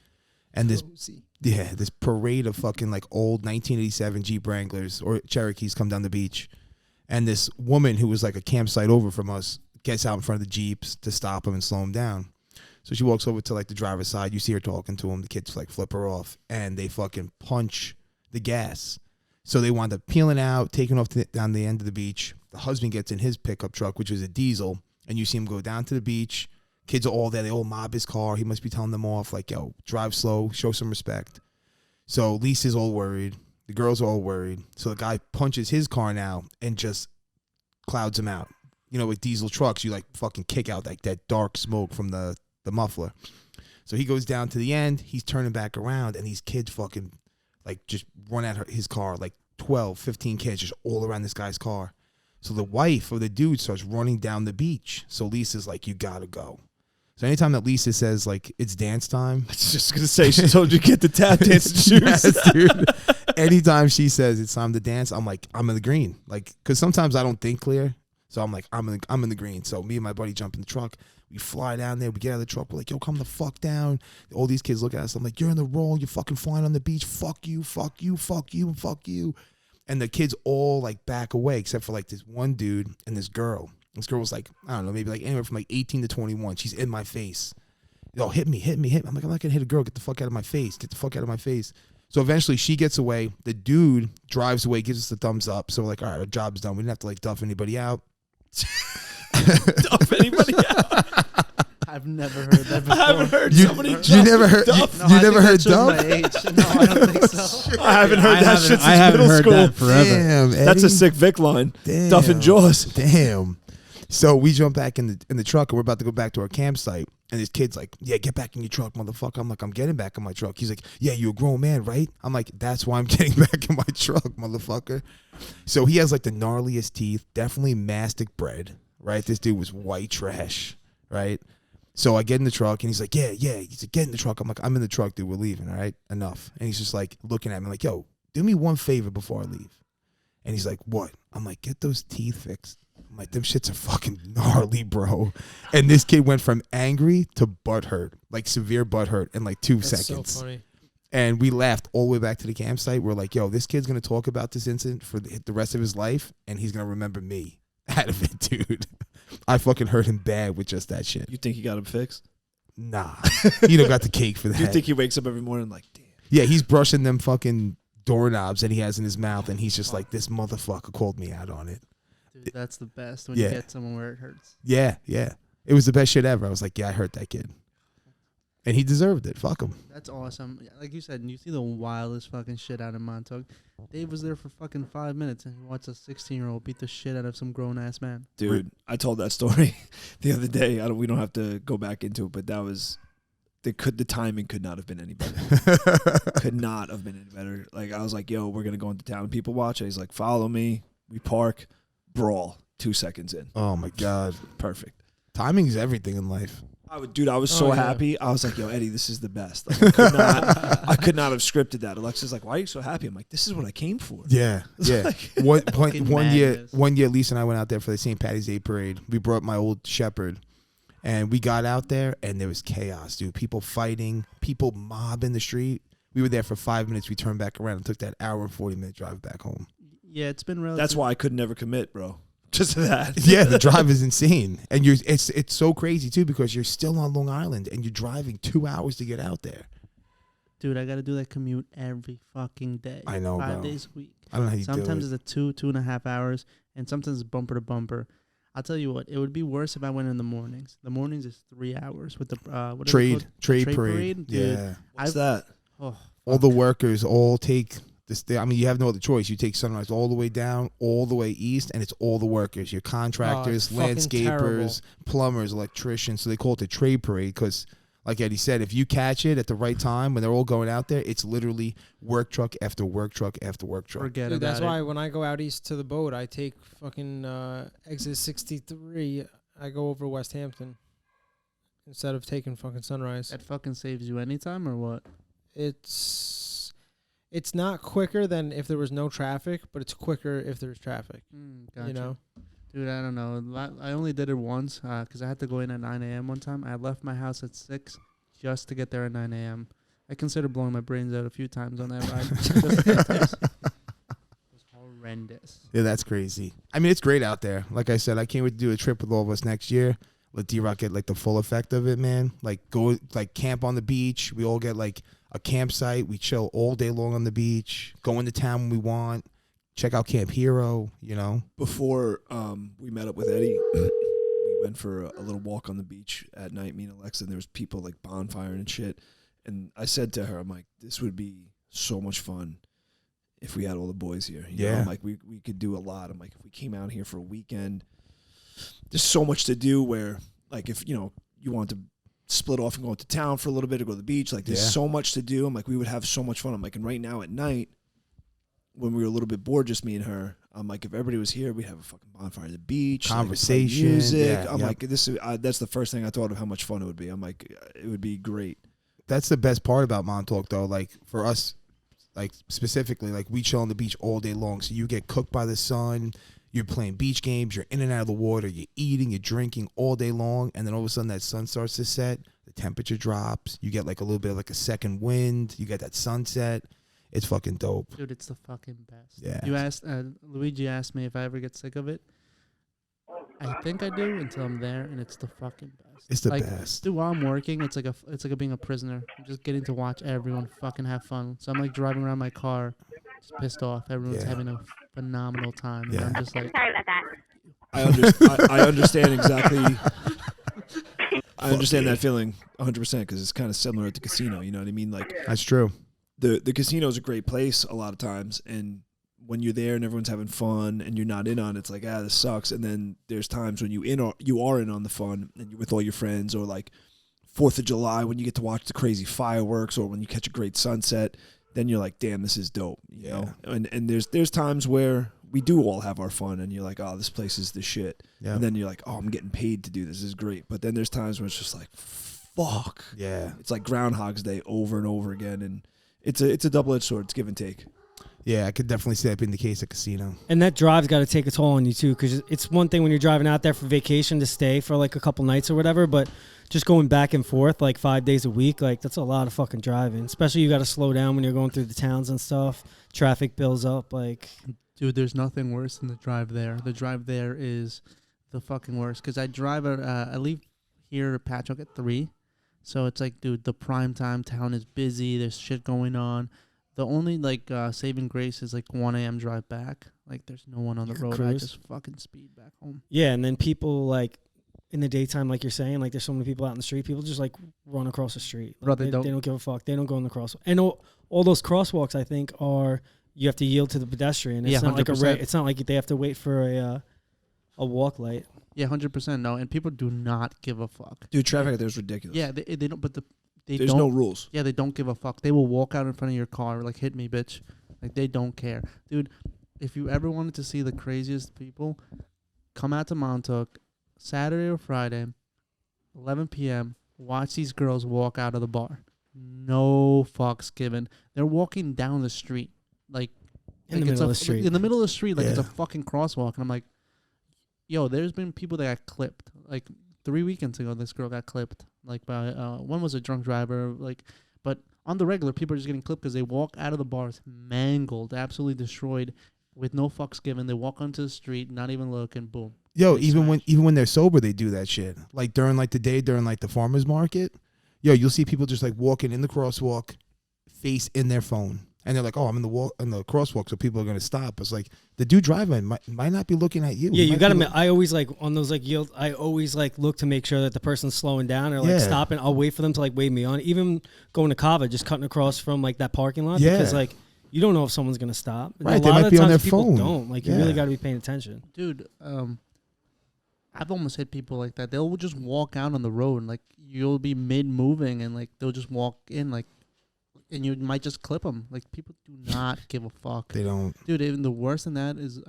And this parade of fucking like old 1987 Jeep Wranglers or Cherokees come down the beach. And this woman who was like a campsite over from us gets out in front of the Jeeps to stop them and slow them down. So she walks over to like the driver's side. You see her talking to him. The kids like flip her off and they fucking punch the gas. So they wind up peeling out, taking off down the end of the beach. The husband gets in his pickup truck, which was a diesel. And you see him go down to the beach. Kids are all there. They all mob his car. He must be telling them off like, yo, drive slow, show some respect. So Lisa's all worried. The girls are all worried. So the guy punches his car now and just clouds him out. You know, with diesel trucks, you like fucking kick out like that dark smoke from the muffler. So he goes down to the end. He's turning back around and these kids fucking like just run at his car. Like 12, 15 kids just all around this guy's car. So the wife of the dude starts running down the beach. So Lisa's like, you gotta go. So anytime that Lisa says, like, it's dance time. I was just going to say, she told you to get the tap dancing shoes. Yes, dude. Anytime she says it's time to dance, I'm like, I'm in the green. Like, because sometimes I don't think clear. So I'm like, I'm in the green. So me and my buddy jump in the truck. We fly down there. We get out of the truck. We're like, yo, come the fuck down. All these kids look at us. I'm like, you're in the wrong. You're fucking flying on the beach. Fuck you, fuck you, fuck you, and fuck you. And the kids all, like, back away except for, like, this one dude and this girl. This girl was like, I don't know, maybe like anywhere from like 18 to 21. She's in my face. Yo, hit me. I'm like, I'm not going to hit a girl. Get the fuck out of my face. Get the fuck out of my face. So eventually she gets away. The dude drives away, gives us the thumbs up. So we're like, all right, our job's done. We didn't have to like duff anybody out. Duff anybody out? I've never heard that before. I haven't heard You- somebody you duff. never heard- Duff. No, You I never think heard that shows Duff? my age. No, I don't think so. I haven't heard that shit since I haven't middle heard school. that forever. Damn, Eddie. That's a sick Vic line. Damn. Duff and Jaws. Damn. So we jump back in the truck and we're about to go back to our campsite. And this kid's like, yeah, get back in your truck, motherfucker. I'm like, I'm getting back in my truck. He's like, yeah, you're a grown man, right? I'm like, that's why I'm getting back in my truck, motherfucker. So he has like the gnarliest teeth, definitely mastic bread, right? This dude was white trash, right? So I get in the truck and he's like, yeah. He's like, get in the truck. I'm like, I'm in the truck, dude. We're leaving, all right? Enough. And he's just like looking at me like, yo, do me one favor before I leave. And he's like, what? I'm like, get those teeth fixed. I'm like, them shits are fucking gnarly, bro. And this kid went from angry to butthurt, like severe butthurt in like 2 That's seconds. so funny. And we laughed all the way back to the campsite. We're like, yo, this kid's going to talk about this incident for the rest of his life, and he's going to remember me out of it, dude. I fucking hurt him bad with just that shit. You think he got him fixed? Nah. He don't got the cake for that. Do you think he wakes up every morning like, damn? Yeah, he's brushing them fucking doorknobs that he has in his mouth, and he's just like, this motherfucker called me out on it. Dude, that's the best when Yeah. you get someone where it hurts. Yeah, yeah. It was the best shit ever. I was like, yeah, I hurt that kid. And he deserved it. Fuck him. That's awesome. Like you said, you see the wildest fucking shit out of Montauk. Dave was there for fucking 5 minutes and he watched a 16-year-old beat the shit out of some grown-ass man. Dude, I told that story the other day. We don't have to go back into it, but that was the timing could not have been any better. Could not have been any better. Like I was like, yo, we're gonna go into town and people watch. And he's like, follow me. We park, brawl. 2 seconds in. Oh my God. Perfect. Timing is everything in life. I was so yeah. happy. I was like, yo, Eddie, this is the best. Like, I could not have scripted that. Alexa's like, why are you so happy? I'm like, this is what I came for. Yeah, yeah. Like, one year, madness. Lisa and I went out there for the St. Patty's Day parade. We brought my old Shepherd, and we got out there, and there was chaos, dude. People fighting, people mobbing the street. We were there for 5 minutes. We turned back around and took that hour and 40-minute drive back home. Yeah, it's been relative. that's why I could never commit, bro. Just to that. Yeah, the drive is insane, and it's so crazy too because you're still on Long Island and you're driving 2 hours to get out there. Dude, I got to do that commute every fucking day. I know, 5 bro. days a week. I don't know how you Sometimes do it. it's a 2.5 hours, and sometimes it's bumper to bumper. I'll tell you what, it would be worse if I went in the mornings. The mornings is 3 hours with the what are they called? Trade Trade parade. Dude, Yeah, What's that? Oh, all the workers all take this. I mean, you have no other choice. You take Sunrise all the way down, all the way east, and it's all the workers. Your contractors, fucking landscapers, plumbers, electricians. So they call it the trade parade because, like Eddie said, if you catch it at the right time when they're all going out there, it's literally work truck after work truck after work truck. forget Dude, about that's it. why when I go out east to the boat, I take fucking exit 63. I go over West Hampton instead of taking fucking Sunrise. That fucking saves you any time or what? It's not quicker than if there was no traffic, but it's quicker if there's traffic. Gotcha. You know? Dude, I don't know. I only did it once because I had to go in at 9 a.m. one time. I left my house at 6 just to get there at 9 a.m. I considered blowing my brains out a few times on that ride. It was horrendous. Yeah, that's crazy. I mean, it's great out there. Like I said, I can't wait to do a trip with all of us next year. Let D-Rock get like the full effect of it, man. Like go like camp on the beach. We all get like a campsite. We chill all day long on the beach. Go into town when we want. Check out Camp Hero, you know. Before we met up with Eddie, we went for a little walk on the beach at night, me and Alexa, and there was people like bonfiring and shit. And I said to her, I'm like, this would be so much fun if we had all the boys here. You know? I'm like, we could do a lot. I'm like, if we came out here for a weekend, there's so much to do where, like, if, you know, you want to split off and go into town for a little bit or go to the beach, like, there's so much to do. I'm like, we would have so much fun. I'm like, and right now at night, when we were a little bit bored, just me and her, I'm like, if everybody was here, we'd have a fucking bonfire at the beach, Conversation, like, music. yeah, I'm like, this is that's the first thing I thought of how much fun it would be. I'm like, it would be great. That's the best part about Montauk, though. Like for us, like specifically, like we chill on the beach all day long. So you get cooked by the sun. You're playing beach games. You're in and out of the water. You're eating. You're drinking all day long. And then all of a sudden that sun starts to set. The temperature drops. You get like a little bit of like a second wind. You get that sunset. It's fucking dope. Dude, it's the fucking best. Yeah. You asked, Luigi asked me if I ever get sick of it. I think I do until I'm there, and it's the fucking best. It's the like, best. Dude, while I'm working, it's like being a prisoner. I'm just getting to watch everyone fucking have fun. So I'm like driving around my car, just pissed off. Everyone's having a phenomenal time. And I'm just like, Sorry about that. I understand exactly. I understand that feeling 100% because it's kind of similar at the casino. You know what I mean? Like That's true. the casino is a great place a lot of times, and when you're there and everyone's having fun and you're not in on it, it's like, this sucks. And then there's times when you are in on the fun and you're with all your friends, or like 4th of July when you get to watch the crazy fireworks, or when you catch a great sunset, then you're like, damn, this is dope. You know? And there's times where we do all have our fun and you're like, oh, this place is the shit. Yeah. And then you're like, oh, I'm getting paid to do this. This is great. But then there's times where it's just like, fuck. Yeah. It's like Groundhog's Day over and over again. And it's a double-edged sword. It's give and take. Yeah, I could definitely see that being the case at casino. And that drive's got to take a toll on you too, because it's one thing when you're driving out there for vacation to stay for like a couple nights or whatever, but just going back and forth like 5 days a week, like that's a lot of fucking driving. Especially you got to slow down when you're going through the towns and stuff. Traffic builds up. Like, Dude, there's nothing worse than the drive there. The drive there is the fucking worst. Because I drive I leave here at Patchogue at 3. So it's like, dude, the prime time town is busy. There's shit going on. The only, like, saving grace is, like, 1 a.m. drive back. Like, there's no one on the road. I just fucking speed back home. yeah, and then people, like, in the daytime, like you're saying, like, there's so many people out in the street. People just, like, run across the street. Like, Bro, they don't give a fuck. They don't go in the crosswalk. And all those crosswalks, I think, are you have to yield to the pedestrian. It's not 100%. like it's not like they have to wait for a walk light. Yeah, 100%. No, and people do not give a fuck. Dude, traffic there is ridiculous. Yeah, they don't, but There's don't. no rules. Yeah, they don't give a fuck. They will walk out in front of your car, like, hit me, bitch. Like, they don't care. Dude, if you ever wanted to see the craziest people, come out to Montauk, Saturday or Friday, 11 p.m., watch these girls walk out of the bar. No fucks given. They're walking down the street, like In the middle of the street. In the middle of the street, like it's a Yeah. fucking crosswalk. And I'm like, yo, there's been people that got clipped. Like 3 weekends ago, this girl got clipped. Like by one was a drunk driver. Like, but on the regular, people are just getting clipped because they walk out of the bars mangled, absolutely destroyed, with no fucks given. They walk onto the street, not even looking. Boom. Yo, They even smash. when they're sober, they do that shit. Like during like the day, during like the farmer's market. Yo, you'll see people just like walking in the crosswalk, face in their phone. And they're like, "Oh, I'm in the crosswalk, so people are gonna stop." It's like the dude driving might not be looking at you. Yeah, He you might got be to. I always like on those like yield. I always like look to make sure that the person's slowing down or like Yeah. stopping. I'll wait for them to like wave me on. Even going to Kava, just cutting across from like that parking lot Yeah. because like you don't know if someone's gonna stop. And Right, a they lot might of be on times their people phone. don't. Like you Yeah. really got to be paying attention. Dude, I've almost hit people like that. They'll just walk out on the road, and like you'll be mid moving, and like they'll just walk in, like, and you might just clip them. Like people do not give a fuck. They don't. Dude, even the worst than that is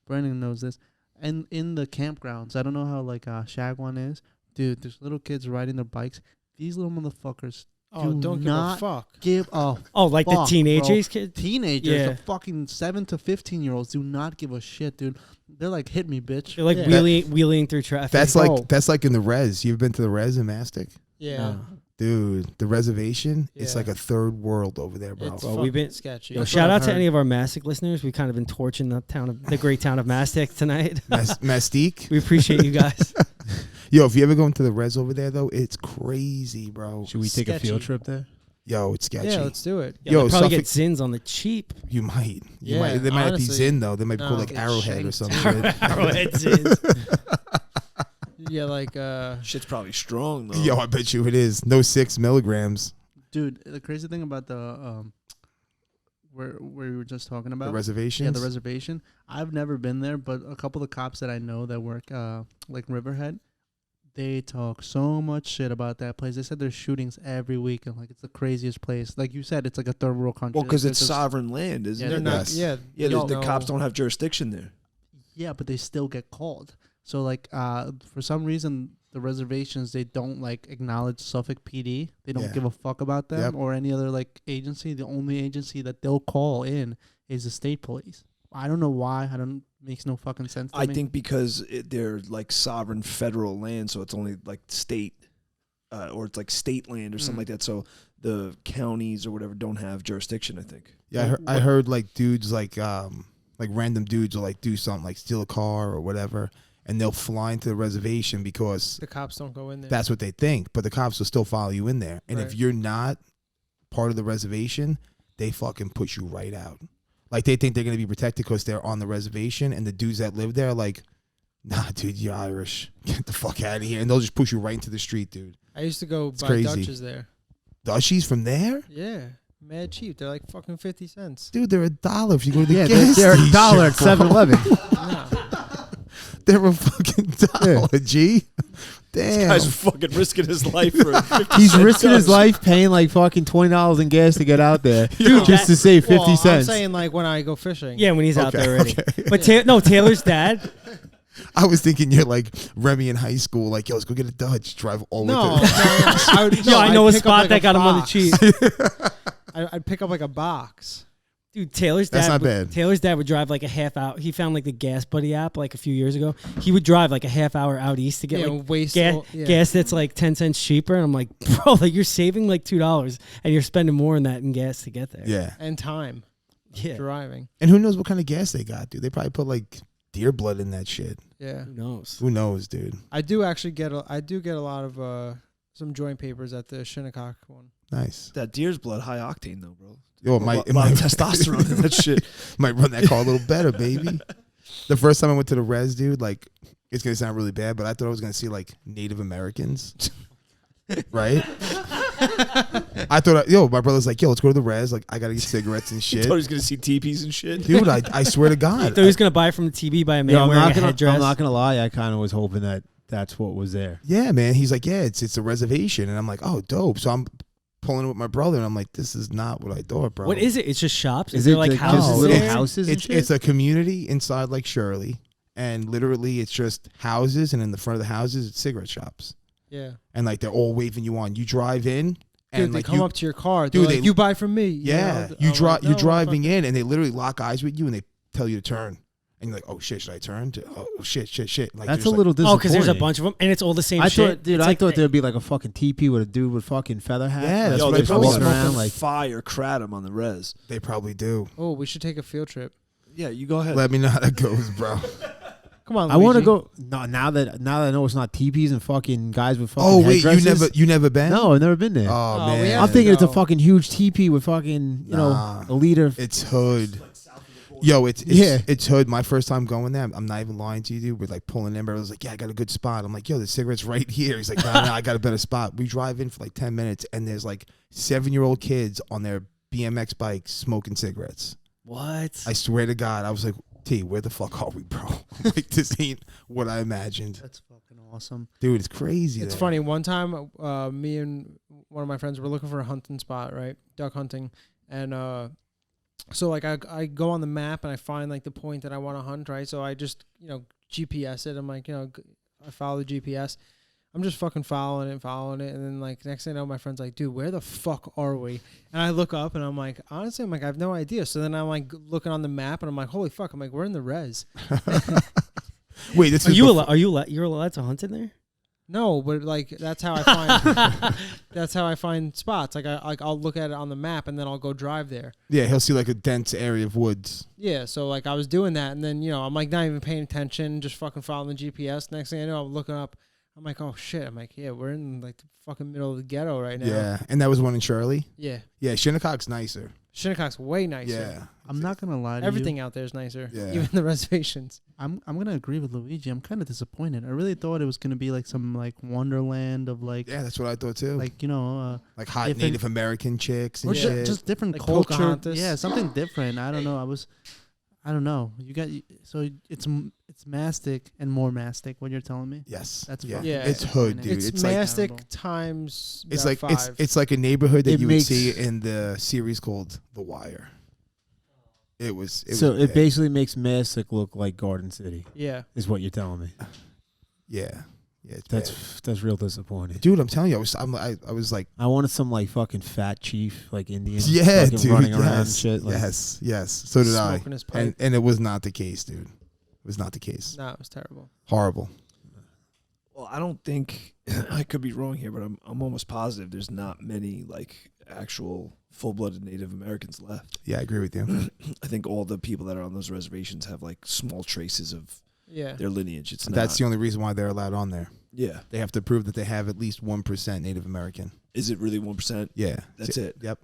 Brandon knows this. And in the campgrounds, I don't know how like Shagwan is. Dude, there's little kids riding their bikes. These little motherfuckers Oh, do don't give not a fuck. give a Oh, like the fuck, teenagers, bro. kid. Teenagers, Yeah. the fucking 7 to 15-year-olds do not give a shit, dude. They're like, hit me, bitch. They're like Yeah. wheeling through traffic. That's Oh. like in the res. You've been to the res in Mastic, Yeah. No. dude. The reservation. It's Yeah. like a third world over there, bro. It's Well, fucking we've been- sketchy. Yo, That's shout what out I've to heard. any of our Mastic listeners. We've kind of been torching the great town of Mastic tonight. Mastique. We appreciate you guys. Yo, if you ever go into the res over there though, it's crazy, bro. Should we take a field Sketchy. trip there? Yo, it's sketchy. Yeah, let's do it. Yo, Yo, they probably Suffolk- get Zins on the cheap. You might. You Yeah, might. They might not be honestly, Zin though. They might be no, called like get Arrowhead or shanked. something. Arrowhead Zins. Yeah, like Shit's probably strong though. Yo, I bet you it is. No 6 milligrams. Dude, the crazy thing about the where we were just talking about The reservations. Yeah, the reservation. I've never been there, but a couple of the cops that I know that work like Riverhead, they talk so much shit about that place. They said there's shootings every week, and like it's the craziest place. Like you said, it's like a third world country. Well, because Like, it's there's just- sovereign land, isn't Yeah, they're it? not. Yes. Yeah, Yeah, there's the no- cops don't have jurisdiction there. Yeah, but they still get called. So like for some reason the reservations, they don't like acknowledge Suffolk PD. They don't Yeah. give a fuck about them Yep. or any other like agency. The only agency that they'll call in is the state police. I don't know why. Makes no fucking sense to I me. think because they're like sovereign federal land, so it's only like state, or it's like state land or something like that. So the counties or whatever don't have jurisdiction, I think. Yeah, I heard like dudes like random dudes will like do something like steal a car or whatever, and they'll fly into the reservation because the cops don't go in there. that's what they think. But the cops will still follow you in there, and if Right. you're not part of the reservation, they fucking push you right out. Like they think they're gonna be protected because they're on the reservation, and the dudes that live there are like, nah, dude, you're Irish. Get the fuck out of here, and they'll just push you right into the street, dude. I used to go It's buy crazy. Dutches there. Dutchies from there, Yeah, mad cheap. They're like fucking 50 cents. dude. They're $1 if you go to the Yeah, gas they're station, $1 at bro. 7-Eleven. No. They're a fucking $1, G. Damn. Guy's fucking risking his life for 50 He's cent risking his Dutch. life paying like fucking $20 in gas to get out there, Dude, just to save 50 Well, cents. I'm saying like when I go fishing. Yeah, when he's out Okay, there already. okay. But Taylor's dad. I was thinking you're like Remy in high school, like, yo, let's go get a Dutch, drive all the way No, to I would, Yo, I know I'd a pick up, spot like, that got him on the box. cheap. I'd pick up like a box. Dude, Taylor's That's dad. not bad. Taylor's dad would drive like a half hour. He found like the Gas Buddy app like a few years ago. He would drive like a half hour out east to get like waste gas that's like 10 cents cheaper. And I'm like, bro, like you're saving like $2 and you're spending more on that in gas to get there. Yeah. and time Yeah. driving. And who knows what kind of gas they got, dude? They probably put like deer blood in that shit. Yeah, Who knows? Who knows, dude? I do actually get a lot of some joint papers at the Shinnecock one. Nice. That deer's blood, high octane though, bro. Yo, A lot of testosterone in that shit. Might run that car a little better, baby. The first time I went to the res, dude, like, it's going to sound really bad, but I thought I was going to see, like, Native Americans. Right? I thought, my brother's like, yo, let's go to the res. Like, I got to get cigarettes and You shit. thought he was gonna see teepees and shit. Dude, I swear to I God. thought he was gonna buy from the TV by a man I'm wearing not a gonna. headdress. I'm not gonna lie. I kind of was hoping that that's what was there. Yeah, man. He's like, yeah, it's a reservation. And I'm like, oh, dope. So I'm pulling with my brother, and I'm like, this is not what I thought, bro. What is it? It's just shops. Is Is there it like just houses little there? houses and shit? It's a community inside like Shirley, and literally it's just houses, and in the front of the houses, it's cigarette shops. Yeah, And like they're all waving you on. You drive in, and dude, they like come you, up to your car. Dude, Dude, like, you buy from me. yeah, know? you I'm drive. like, You're no, driving fuck. in, and they literally lock eyes with you, and they tell you to turn. And you're like, oh shit, should I turn? Oh shit. Like, That's a you're just little like, disappointing. Oh, because there's a bunch of them, and it's all the same I shit. thought, dude, It's I like thought there'd be like a fucking teepee with a dude with fucking feather hat. Yeah, that's Yo, what they I probably thought. walking smoke around like like. fire kratom on the res. They probably do. Oh, we should take a field trip. Yeah, you go ahead. Let me know how that goes, bro. Come on, I want to Luigi. go. No, now that I know it's not teepees and fucking guys with fucking. Oh wait, headdresses. you never been? No, I've never been there. Oh Oh, man, we have I'm thinking it's a No. fucking huge teepee with fucking Nah. a liter. It's hood. Yo, it's hood. My first time going there, I'm not even lying to you, dude. We're like pulling in. I was like, yeah, I got a good spot. I'm like, yo, the cigarette's right here. He's like, nah, I got a better spot. We drive in for like 10 minutes, and there's like 7-year-old kids on their BMX bikes smoking cigarettes. what? I swear to God, I was like, T, where the fuck are we, bro? Like, this ain't what I imagined. That's fucking awesome. Dude, it's crazy. It's there. funny. One time, me and one of my friends were looking for a hunting spot, right? Duck hunting, and so like I go on the map and I find like the point that I want to hunt, right? So I just GPS it. I'm like, I follow the GPS. I'm just fucking following it, and then like next thing I know, my friend's like, dude, where the fuck are we? And I look up and I'm like, honestly, I have no idea. So then I'm like looking on the map and I'm like, holy fuck, I'm like, we're in the res. Wait, this Are is you befo- allowed? You're allowed to hunt in there? No, but like that's how I find spots. Like I'll look at it on the map and then I'll go drive there. Yeah, he'll see like a dense area of woods. Yeah, so like I was doing that and then I'm like not even paying attention, just fucking following the GPS. Next thing I know, I'm looking up. I'm like, oh shit. I'm like, yeah, we're in like the fucking middle of the ghetto right now. Yeah, and that was one in Shirley. Yeah. Yeah, Shinnecock's nicer. Shinnecock's way nicer. Yeah, I'm not gonna lie to Everything you. out there is nicer. Yeah. Even the reservations. I'm gonna agree with Luigi. I'm kind of disappointed. I really thought it was gonna be like some like wonderland of like yeah, that's what I thought too. like Like hot different- Native American chicks and or shit. just different Like culture. Pocahontas. Yeah, something different. I don't know. I don't know. You got so it's mastic and more mastic. What you're telling me? Yes, That's yeah. fucking Yeah. It's hood, dude. It's, It's like mastic Terrible. times it's about like 5. it's like a neighborhood that It you would makes- see in the series called The Wire. It was So was it bad. basically makes Massac look like Garden City, Yeah. is what you're telling me. yeah, it's bad. That's real disappointing. Dude. I'm telling you, I was like, I wanted some like fucking fat chief, like Indian, yeah, fucking dude, running around and yes, shit. Like, yes. So did I, Smoking his pipe. and it was not the case, dude. It was not the case. Nah, it was terrible. Horrible. Well, I don't think I could be wrong here, but I'm almost positive there's not many like actual full-blooded Native Americans left. Yeah, I agree with you. I think all the people that are on those reservations have like small traces of Yeah. their lineage. It's That's not. the only reason why they're allowed on there. Yeah. They have to prove that they have at least 1% Native American. Is it really 1%? Yeah, That's it. Yep.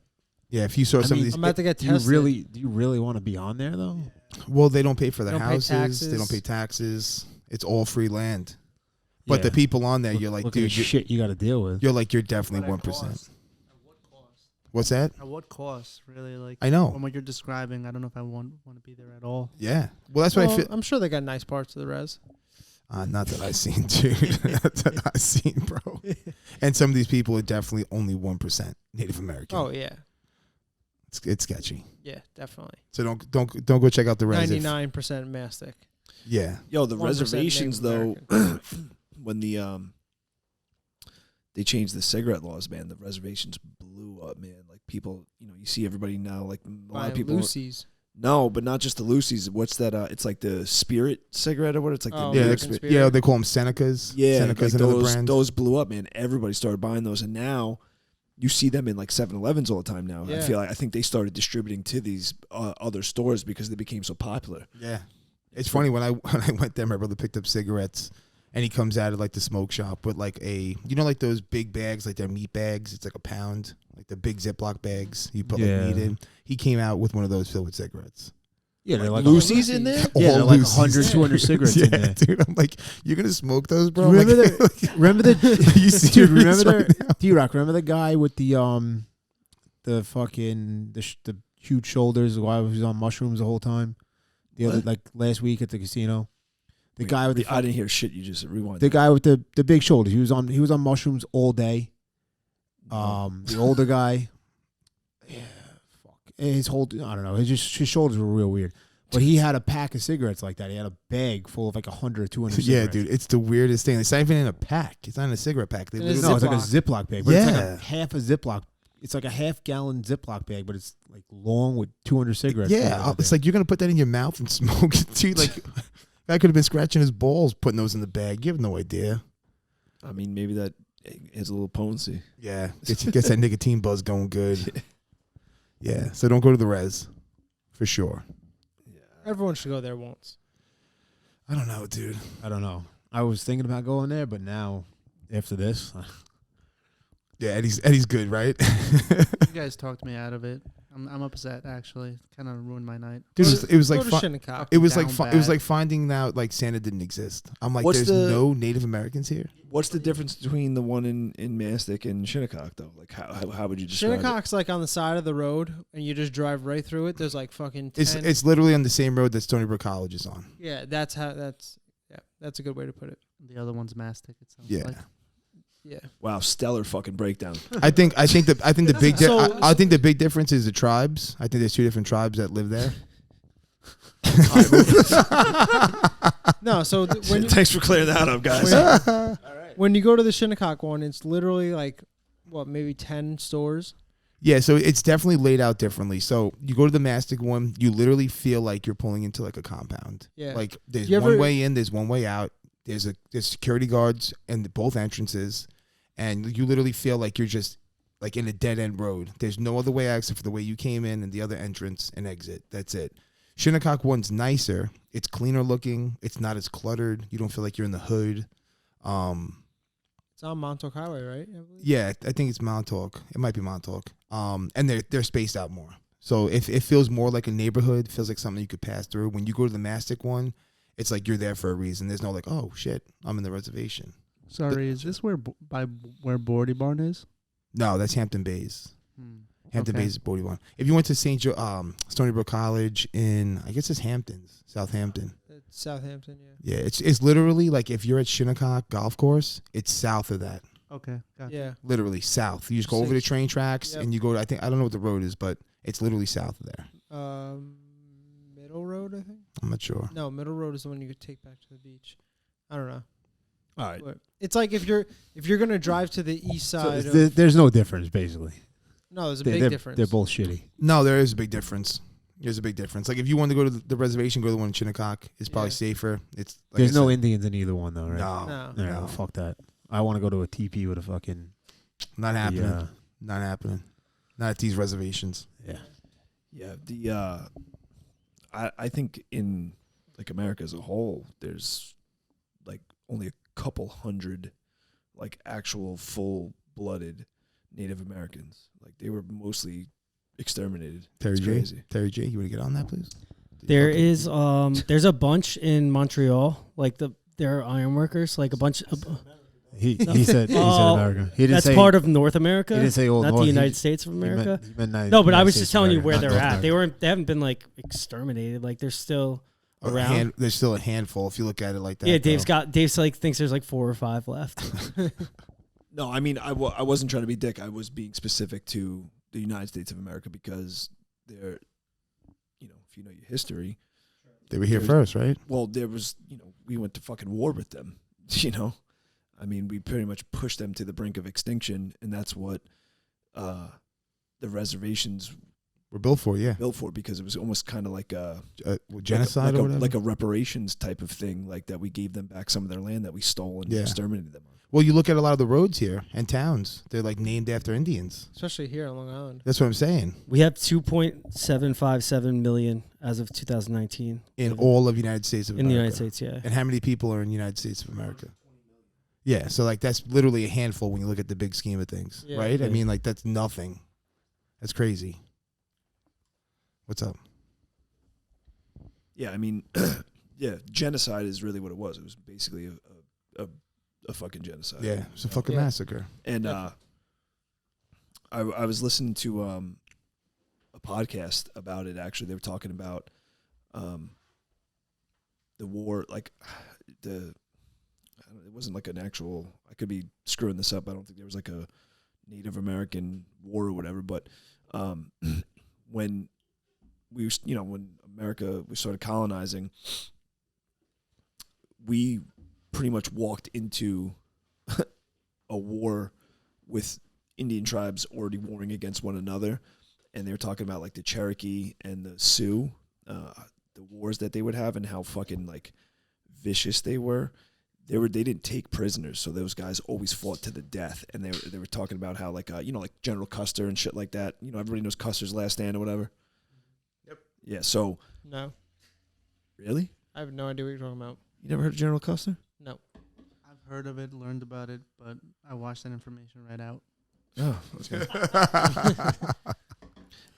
Yeah, if you saw I some mean, of these, I'm about to get do you tested. really want to be on there though? well, they don't pay for their They don't pay houses. They taxes. don't pay taxes. It's all free land. But Yeah. the people on there, Look- you're like, look at the dude, shit you got to deal with. you're definitely 1%. What's that? At what cost? Really, like I know. from what you're describing, I don't know if I want to be there at all. Yeah. Well, that's what I Well, feel. I'm sure they got nice parts of the res. Not that I've seen, dude. Not that I've seen, bro. And some of these people are definitely only 1% Native American. Oh yeah. It's sketchy. Yeah, definitely. So don't go check out the res. if- 99% mastic. Yeah. Yo, the 1% reservations Native though, American. when they changed the cigarette laws, man, the reservations blew up, man. Like people, you see everybody now, like a lot of people. Lucy's. No, but not just the Lucy's. What's that? It's like the Spirit cigarette or what? It's like Oh, the American Spirit. Yeah, they call them Senecas. Yeah, Seneca's like another brand. those blew up, man. Everybody started buying those, and now you see them in like 7-Elevens all the time now. Yeah. I think they started distributing to these other stores because they became so popular. Yeah, it's funny when I went there, my brother picked up cigarettes, and he comes out of like the smoke shop with like like those big bags, like their meat bags. It's like a pound, like the big Ziploc bags you put like meat in. He came out with one of those filled with cigarettes. Yeah, they're like Lucy's in there? Yeah, they're like Lucy's. 100, 200 cigarettes in there. Dude, I'm like, you're gonna smoke those, bro? Remember Like, you serious dude? Remember right now? D-Rock? Remember the guy with the fucking the huge shoulders? The guy who was on mushrooms the whole time. Like last week at the casino. The guy with the I didn't hear shit. You just rewind. the guy with the big shoulders. He was on mushrooms all day. The older guy. Yeah, fuck. His whole I don't know. His shoulders were real weird. But he had a pack of cigarettes like that. He had a bag full of like 100 or 200 Yeah, cigarettes. dude, it's the weirdest thing. It's not even in a pack. It's not in a cigarette pack. They It is literally- No, it's like a Ziploc bag. But it's like Yeah. a half a Ziploc. It's like a half-gallon Ziploc bag, but it's like long with 200 cigarettes. Yeah, it's like you're gonna put that in your mouth and smoke it, dude. Like, guy could have been scratching his balls putting those in the bag. You have no idea. I mean, maybe that has a little potency. Yeah, gets that nicotine buzz going good. Yeah, so don't go to the res, for sure. Everyone should go there once. I don't know, dude. I don't know. I was thinking about going there, but now after this, Yeah, Eddie's good, right? You guys talked me out of it. I'm upset actually. Kind of ruined my night. Dude, it was Go like to Shinnecock. it was like Down it was bad. like finding out like Santa didn't exist. I'm like, What's there's the- no Native Americans here. What's the difference between the one in Mastic and Shinnecock, though? Like, how would you describe it? Shinnecock's like on the side of the road, and you just drive right through it. There's like fucking 10. It's literally on the same road that Stony Brook College is on. Yeah, that's a good way to put it. The other one's mastic. It sounds Yeah. like. Yeah. Wow, stellar fucking breakdown. I think the big So- I think the big difference is the tribes. I think there's two different tribes that live there. No, so when Thanks for clearing that up, guys. when you go to the Shinnecock one, it's literally like maybe 10 stores. Yeah, so it's definitely laid out differently. So you go to the Mastic one, you literally feel like you're pulling into like a compound. Yeah. Like there's You one ever- way in, there's one way out. There's security guards in both entrances, and you literally feel like you're just like in a dead end road. There's no other way out except for the way you came in and the other entrance and exit. That's it. Shinnecock one's nicer. It's cleaner looking. It's not as cluttered. You don't feel like you're in the hood. It's on Montauk Highway, right? I believe? Yeah, I think it's Montauk. It might be Montauk. And they're spaced out more. So if it feels more like a neighborhood, feels like something you could pass through. When you go to the Mastic one, it's like you're there for a reason. There's no like, oh shit, I'm in the reservation. Sorry, is this where where Bordy Barn is? No, that's Hampton Bays. Hampton Okay. Bays is Bodie one. If you went to Stony Brook College in, I guess it's Hamptons, Southampton. It's Southampton, yeah. Yeah, it's literally like if you're at Shinnecock Golf Course, it's south of that. Okay, gotcha. Yeah. Literally south. You just go over the train tracks Yep. and you go to, I don't know what the road is, but it's literally south of there. Middle Road, I think. I'm not sure. No, Middle Road is the one you could take back to the beach. I don't know. All right. But it's like if you're gonna drive to the east so side. of, there's no difference basically. no, there's a They're- big they're- difference. They're both shitty. No, there is a big difference. There's a big difference. Like if you want to go to the reservation, go to the one in Shinnecock. It's probably Yeah. safer. It's like There's I no said, Indians in either one though, right? no, No. No, fuck that. I want to go to a TP with a fucking not happening. Yeah. Not happening. Not at these reservations. Yeah. Yeah, I think in like America as a whole, there's like only a couple hundred like actual full-blooded Native Americans. Like they were mostly exterminated. Terry It's J. crazy. Terry J. You want to get on that, please? There Okay. is there's a bunch in Montreal, like there are iron workers, like a bunch of, He No. said Oh, America. He didn't that's say part of North America. He didn't say old not North. the He- United States of he America. meant No, but I United was States just telling you America, where not they're North at. America. They haven't been like exterminated. Like they're still around. There's still a handful if you look at it like that. Yeah, though. Dave's like thinks there's like 4 or 5 left. No, I mean I wasn't trying to be a dick. I was being specific to the United States of America because they're, if you know your history, They were here first, right? well, there was, we went to fucking war with them, I mean, we pretty much pushed them to the brink of extinction, and that's what the reservations We're built for, yeah. built for, because it was almost kind of like a Genocide or whatever? like a reparations type of thing, like that we gave them back some of their land that we stole and exterminated them on. Well, you look at a lot of the roads here and towns, they're like named after Indians. Especially here on Long Island. That's what I'm saying. We have 2.757 million as of 2019 In all of the United States of America. in the United States. Yeah. And how many people are in the United States of America? Yeah, so like that's literally a handful when you look at the big scheme of things, Yeah. right? I Yeah. mean, like that's nothing. That's crazy. What's up? Yeah, I mean, yeah, genocide is really what it was. It was basically a fucking genocide. Yeah, it's a fucking Yeah. massacre. And I was listening to a podcast about it. Actually, they were talking about the war, like it wasn't like an actual. I could be screwing this up. I don't think there was like a Native American war or whatever. But when when America we started colonizing, we pretty much walked into a war with Indian tribes already warring against one another, and they were talking about like the Cherokee and the Sioux, the wars that they would have and how fucking like vicious they were. They didn't take prisoners, so those guys always fought to the death. And they were talking about how like like General Custer and shit like that. Everybody knows Custer's Last Stand or whatever. Yep. Yeah. So No. really, I have no idea what you're talking about. you never heard of General Custer? No. I've heard of it, learned about it, but I watched that information right out. Oh, okay.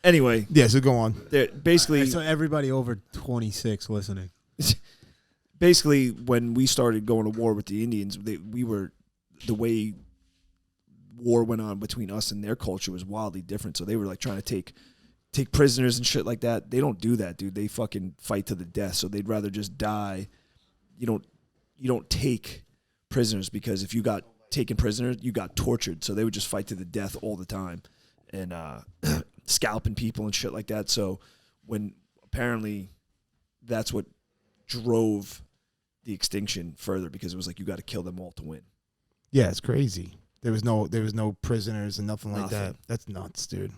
Anyway, Yeah, so go on. they're basically So everybody over 26 listening. basically when we started going to war with the Indians, the way war went on between us and their culture was wildly different. So they were like trying to take prisoners and shit like that. They don't do that, dude. They fucking fight to the death. So they'd rather just die. You don't take prisoners, because if you got taken prisoner, you got tortured. So they would just fight to the death all the time and scalping people and shit like that. So when apparently that's what drove the extinction further, because it was like you got to kill them all to win. Yeah, it's crazy. There was no prisoners and nothing like that. Nothing. That's nuts, dude.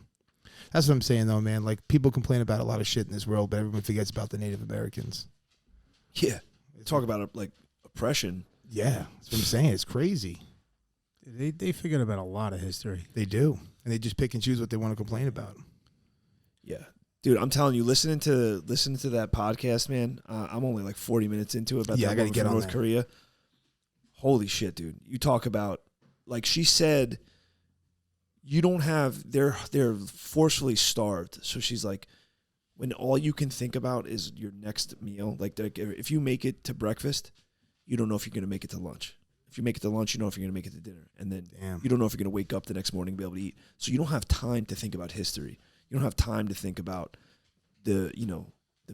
That's what I'm saying though, man. Like people complain about a lot of shit in this world, but everyone forgets about the Native Americans. Yeah. Talk about like oppression. Yeah, that's what I'm saying. It's crazy. They forget about a lot of history. They do, and they just pick and choose what they want to complain about. Yeah. Dude, I'm telling you, listening to that podcast, man, I'm only like 40 minutes into it about Yeah, that I gotta woman get from on North that. Korea. Holy shit, dude. You talk about, like she said, they're forcefully starved. So she's like, when all you can think about is your next meal, like if you make it to breakfast, you don't know if you're going to make it to lunch. If you make it to lunch, you know if you're going to make it to dinner. And then you don't know if you're going to wake up the next morning and be able to eat. So you don't have time to think about history. You don't have time to think about the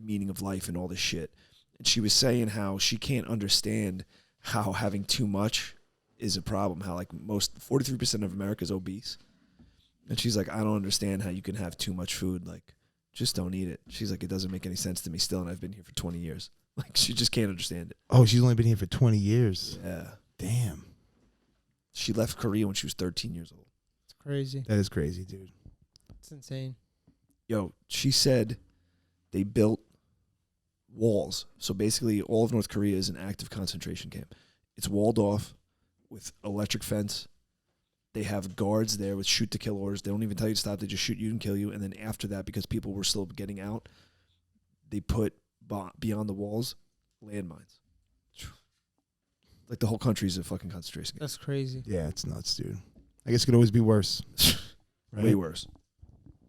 meaning of life and all this shit. And she was saying how she can't understand how having too much is a problem. How like 43% of America is obese. And she's like, I don't understand how you can have too much food. Like, just don't eat it. She's like, it doesn't make any sense to me still, and I've been here for 20 years. Like, she just can't understand it. Oh, she's only been here for 20 years. Yeah. Damn. She left Korea when she was 13 years old. It's crazy. That is crazy, dude. It's insane. Yo, she said they built walls. So basically, all of North Korea is an active concentration camp. It's walled off with electric fence. They have guards there with shoot to kill orders. They don't even tell you to stop. They just shoot you and kill you. And then after that, because people were still getting out, they put beyond the walls landmines. Like the whole country's a fucking concentration camp. That's crazy. Yeah, it's nuts, dude. I guess it could always be worse. Right? Way worse.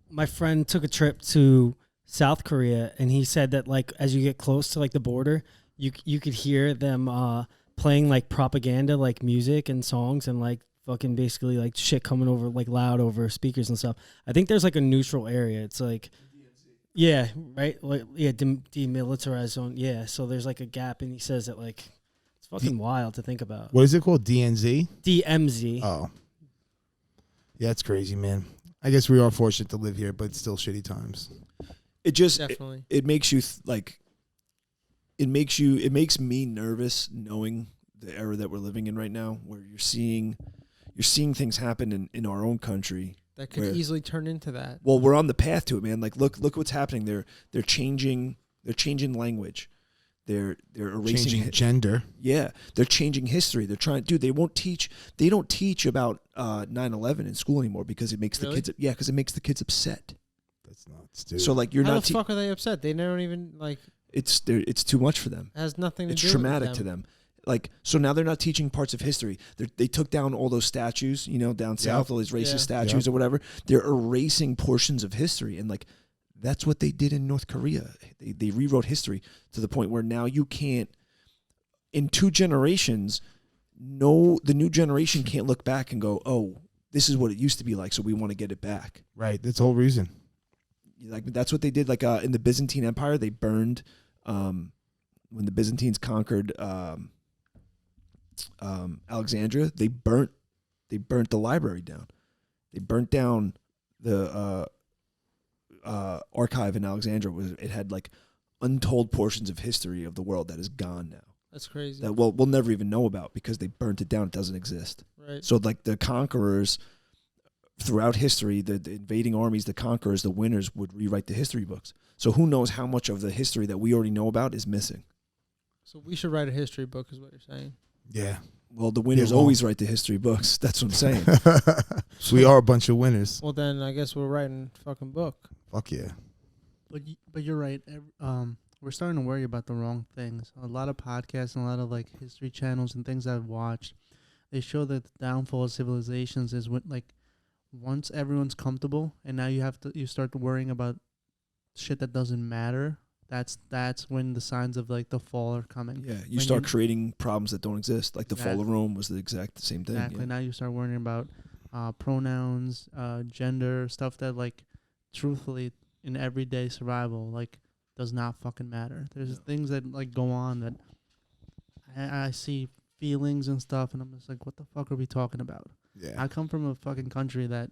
My friend took a trip to South Korea, and he said that like as you get close to like the border, you could hear them playing like propaganda, like music and songs, and like fucking basically like shit coming over like loud over speakers and stuff. I think there's like a neutral area. It's like, yeah, right, like yeah, demilitarized zone. Yeah, so there's like a gap, and he says that like it's fucking wild to think about. What is it called? DNZ? DMZ. Oh. Yeah, it's crazy, man. I guess we are fortunate to live here, but it's still shitty times. It just Definitely. it makes you it makes me nervous knowing the era that we're living in right now, where you're seeing things happen in our own country that could easily turn into that. Well, we're on the path to it, man. Like, look what's happening. They're changing language. They're erasing changing gender. Yeah, they're changing history. They're trying. Dude, they don't teach about 9/11 in school anymore because it makes the kids. Yeah, because it makes the kids upset. That's nuts, dude. So like, you're How not. the fuck are they upset? They don't even like. It's too much for them. It has nothing to It's do traumatic with to them. Like, so now they're not teaching parts of history. They took down all those statues, down south, all these racist statues or whatever. They're erasing portions of history, and like, that's what they did in North Korea. They rewrote history to the point where now you can't. In 2 generations, the new generation can't look back and go, oh, this is what it used to be like, so we want to get it back. Right. That's the whole reason. Like, that's what they did. Like, in the Byzantine Empire, they burned when the Byzantines conquered Alexandria. They burnt the library down. They burnt down the archive in Alexandria. It had like untold portions of history of the world that is gone now. That's crazy. That we'll never even know about because they burnt it down. It doesn't exist. Right. So like, the conquerors throughout history, the invading armies, the conquerors, the winners would rewrite the history books. So who knows how much of the history that we already know about is missing? So we should write a history book, is what you're saying. Yeah. Well, the winners always write the history books. That's what I'm saying. We are a bunch of winners. Well, then I guess we're writing a fucking book. Fuck yeah. But you're right. We're starting to worry about the wrong things. A lot of podcasts and a lot of like history channels and things I've watched, they show that the downfall of civilizations is when like once everyone's comfortable and now you start worrying about shit that doesn't matter. That's when the signs of like the fall are coming. Yeah, you start creating problems that don't exist. Like the fall of Rome was the exact same thing. Exactly. Yeah. Now you start worrying about pronouns, gender, stuff that like truthfully in everyday survival like does not fucking matter. There's things that like go on that I see feelings and stuff, and I'm just like, what the fuck are we talking about? Yeah. I come from a fucking country that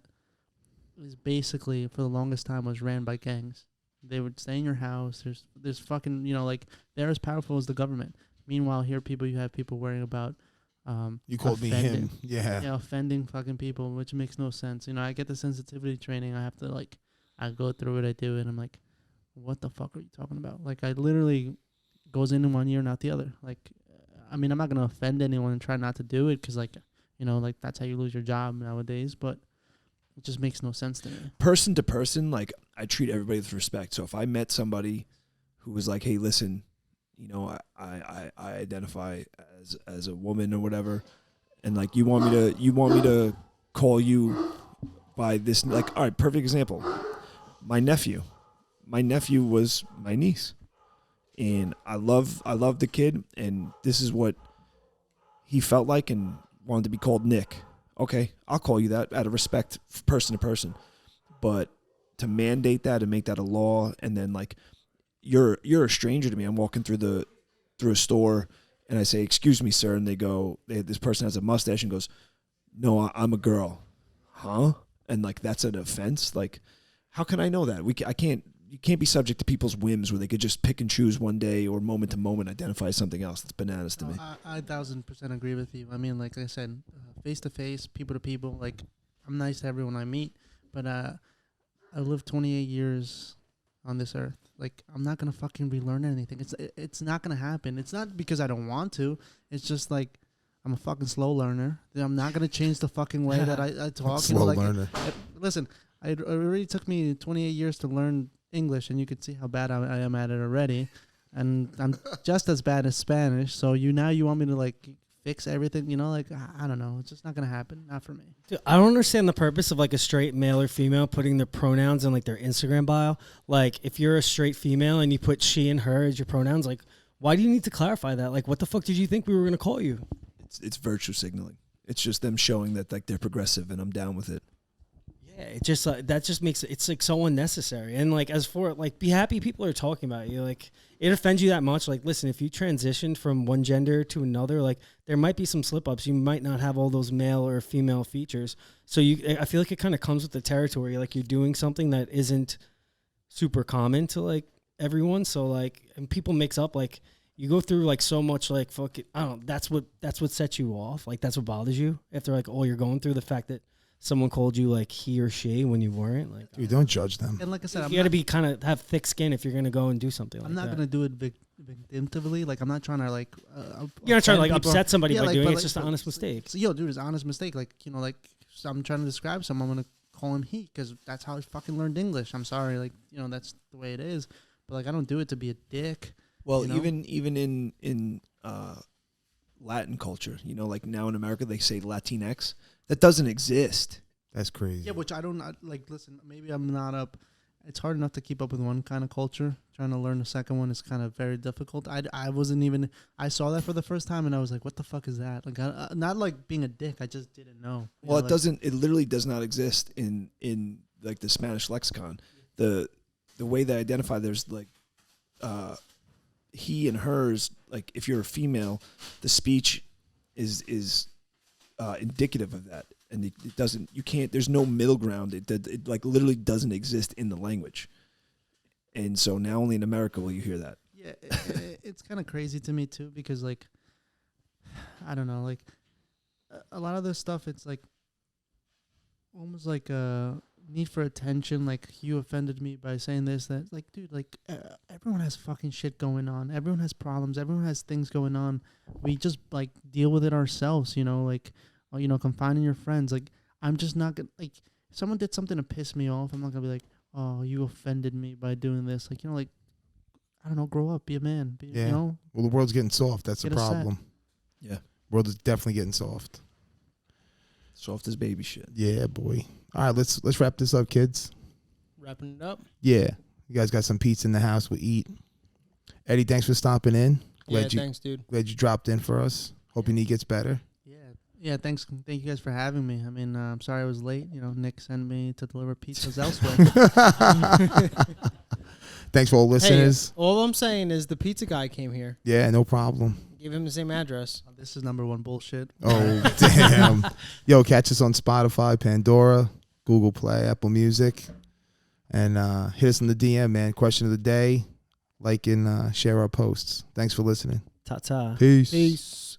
is basically for the longest time was ran by gangs. They would stay in your house. There's fucking, like they're as powerful as the government. Meanwhile, here you have people worrying about you called me him. Yeah. Offending fucking people, which makes no sense. I get the sensitivity training. I have to I go through it, I do it, and I'm like, what the fuck are you talking about? Like, I literally goes in one ear, not the other. Like, I mean, I'm not going to offend anyone and try not to do it because, that's how you lose your job nowadays. But it just makes no sense to me. Person to person, I treat everybody with respect. So if I met somebody who was like, hey, listen, I identify as a woman or whatever, and, you want me to call you by this, all right, perfect example. My nephew was my niece, and I love the kid, and this is what he felt like and wanted to be called Nick. Okay, I'll call you that out of respect, person to person. But to mandate that and make that a law, and then you're a stranger to me. I'm walking through a store, and I say, "Excuse me, sir," and this person has a mustache and goes, "No, I'm a girl." Huh? And that's an offense. How can I know that? You can't be subject to people's whims where they could just pick and choose one day or moment to moment identify something else. That's bananas to me. I 1000% agree with you. I mean, like I said, face to face, people to people. I'm nice to everyone I meet, but I lived 28 years on this earth. I'm not gonna fucking relearn anything. It's not gonna happen. It's not because I don't want to. It's just I'm a fucking slow learner. I'm not gonna change the fucking way that I talk. Slow learner. Listen, it already took me 28 years to learn English, and you could see how bad I am at it already, and I'm just as bad as Spanish. So you want me to fix everything? I don't know. It's just not gonna happen. Not for me. Dude, I don't understand the purpose of a straight male or female putting their pronouns in their Instagram bio. If you're a straight female and you put she and her as your pronouns, why do you need to clarify that? What the fuck did you think we were gonna call you? It's virtue signaling. It's just them showing that they're progressive, and I'm down with it. Yeah, it just that just makes it's so unnecessary. And as for be happy people are talking about you. It offends you that much. Listen, if you transitioned from one gender to another, there might be some slip ups. You might not have all those male or female features. So I feel like it kind of comes with the territory. You're doing something that isn't super common to everyone. So and people mix up you go through like so much like fucking I don't know, that's what sets you off. Like that's what bothers you. If they're like, oh, you're going through the fact that someone called you like he or she when you weren't. Like, Dude, don't judge them. And like I said, you got to be kind of have thick skin if you're gonna go and do something. I'm like not that. gonna do it victimtively. Like I'm not trying to like. You're not trying to like people. upset somebody Yeah, by like, doing but, it. It's like, just an but- honest mistake. So, yo, dude, it's an honest mistake. Like like so I'm trying to describe someone. I'm gonna call him he because that's how I fucking learned English. I'm sorry, like that's the way it is. But like I don't do it to be a dick. Well, you know? even in Latin culture, like now in America they say Latinx. That doesn't exist. That's crazy. Yeah, which I don't like. Listen, maybe I'm not up. It's hard enough to keep up with one kind of culture. Trying to learn the second one is kind of very difficult. I wasn't even. I saw that for the first time and I was like, "What the fuck is that?" Like, not like being a dick. I just didn't know. Well, it doesn't. It literally does not exist in like the Spanish lexicon. The way they identify, there's like he and hers. Like if you're a female, the speech is indicative of that. And it doesn't. You can't. There's no middle ground. It like literally doesn't exist in the language. And so now only in America will you hear that. Yeah, it's kind of crazy to me too because like, I don't know, like a lot of this stuff. It's like almost like a need for attention. Like you offended me by saying this. That like, dude, like everyone has fucking shit going on. Everyone has problems. Everyone has things going on. We just like deal with it ourselves. Like. Confining your friends. Like, I'm just not gonna, like, if someone did something to piss me off, I'm not gonna be like, oh, you offended me by doing this. Like, like, I don't know, grow up, be a man. Yeah. Well, the world's getting soft. That's the Get a set. problem. Yeah. World is definitely getting soft. Soft as baby shit. Yeah, boy. All right, let's wrap this up, kids. Wrapping it up. Yeah. You guys got some pizza in the house. We'll eat. Eddie, thanks for stopping in. Thanks, dude. Glad you dropped in for us. Hope your knee gets better. Yeah, thank you guys for having me. I mean, I'm sorry I was late. Nick sent me to deliver pizzas elsewhere. Thanks for all listeners. Hey, all I'm saying is the pizza guy came here. Yeah, no problem. Give him the same address. This is number one bullshit. Oh, damn. Yo, catch us on Spotify, Pandora, Google Play, Apple Music. And hit us in the DM, man. Question of the day. Like and share our posts. Thanks for listening. Ta-ta. Peace. Peace.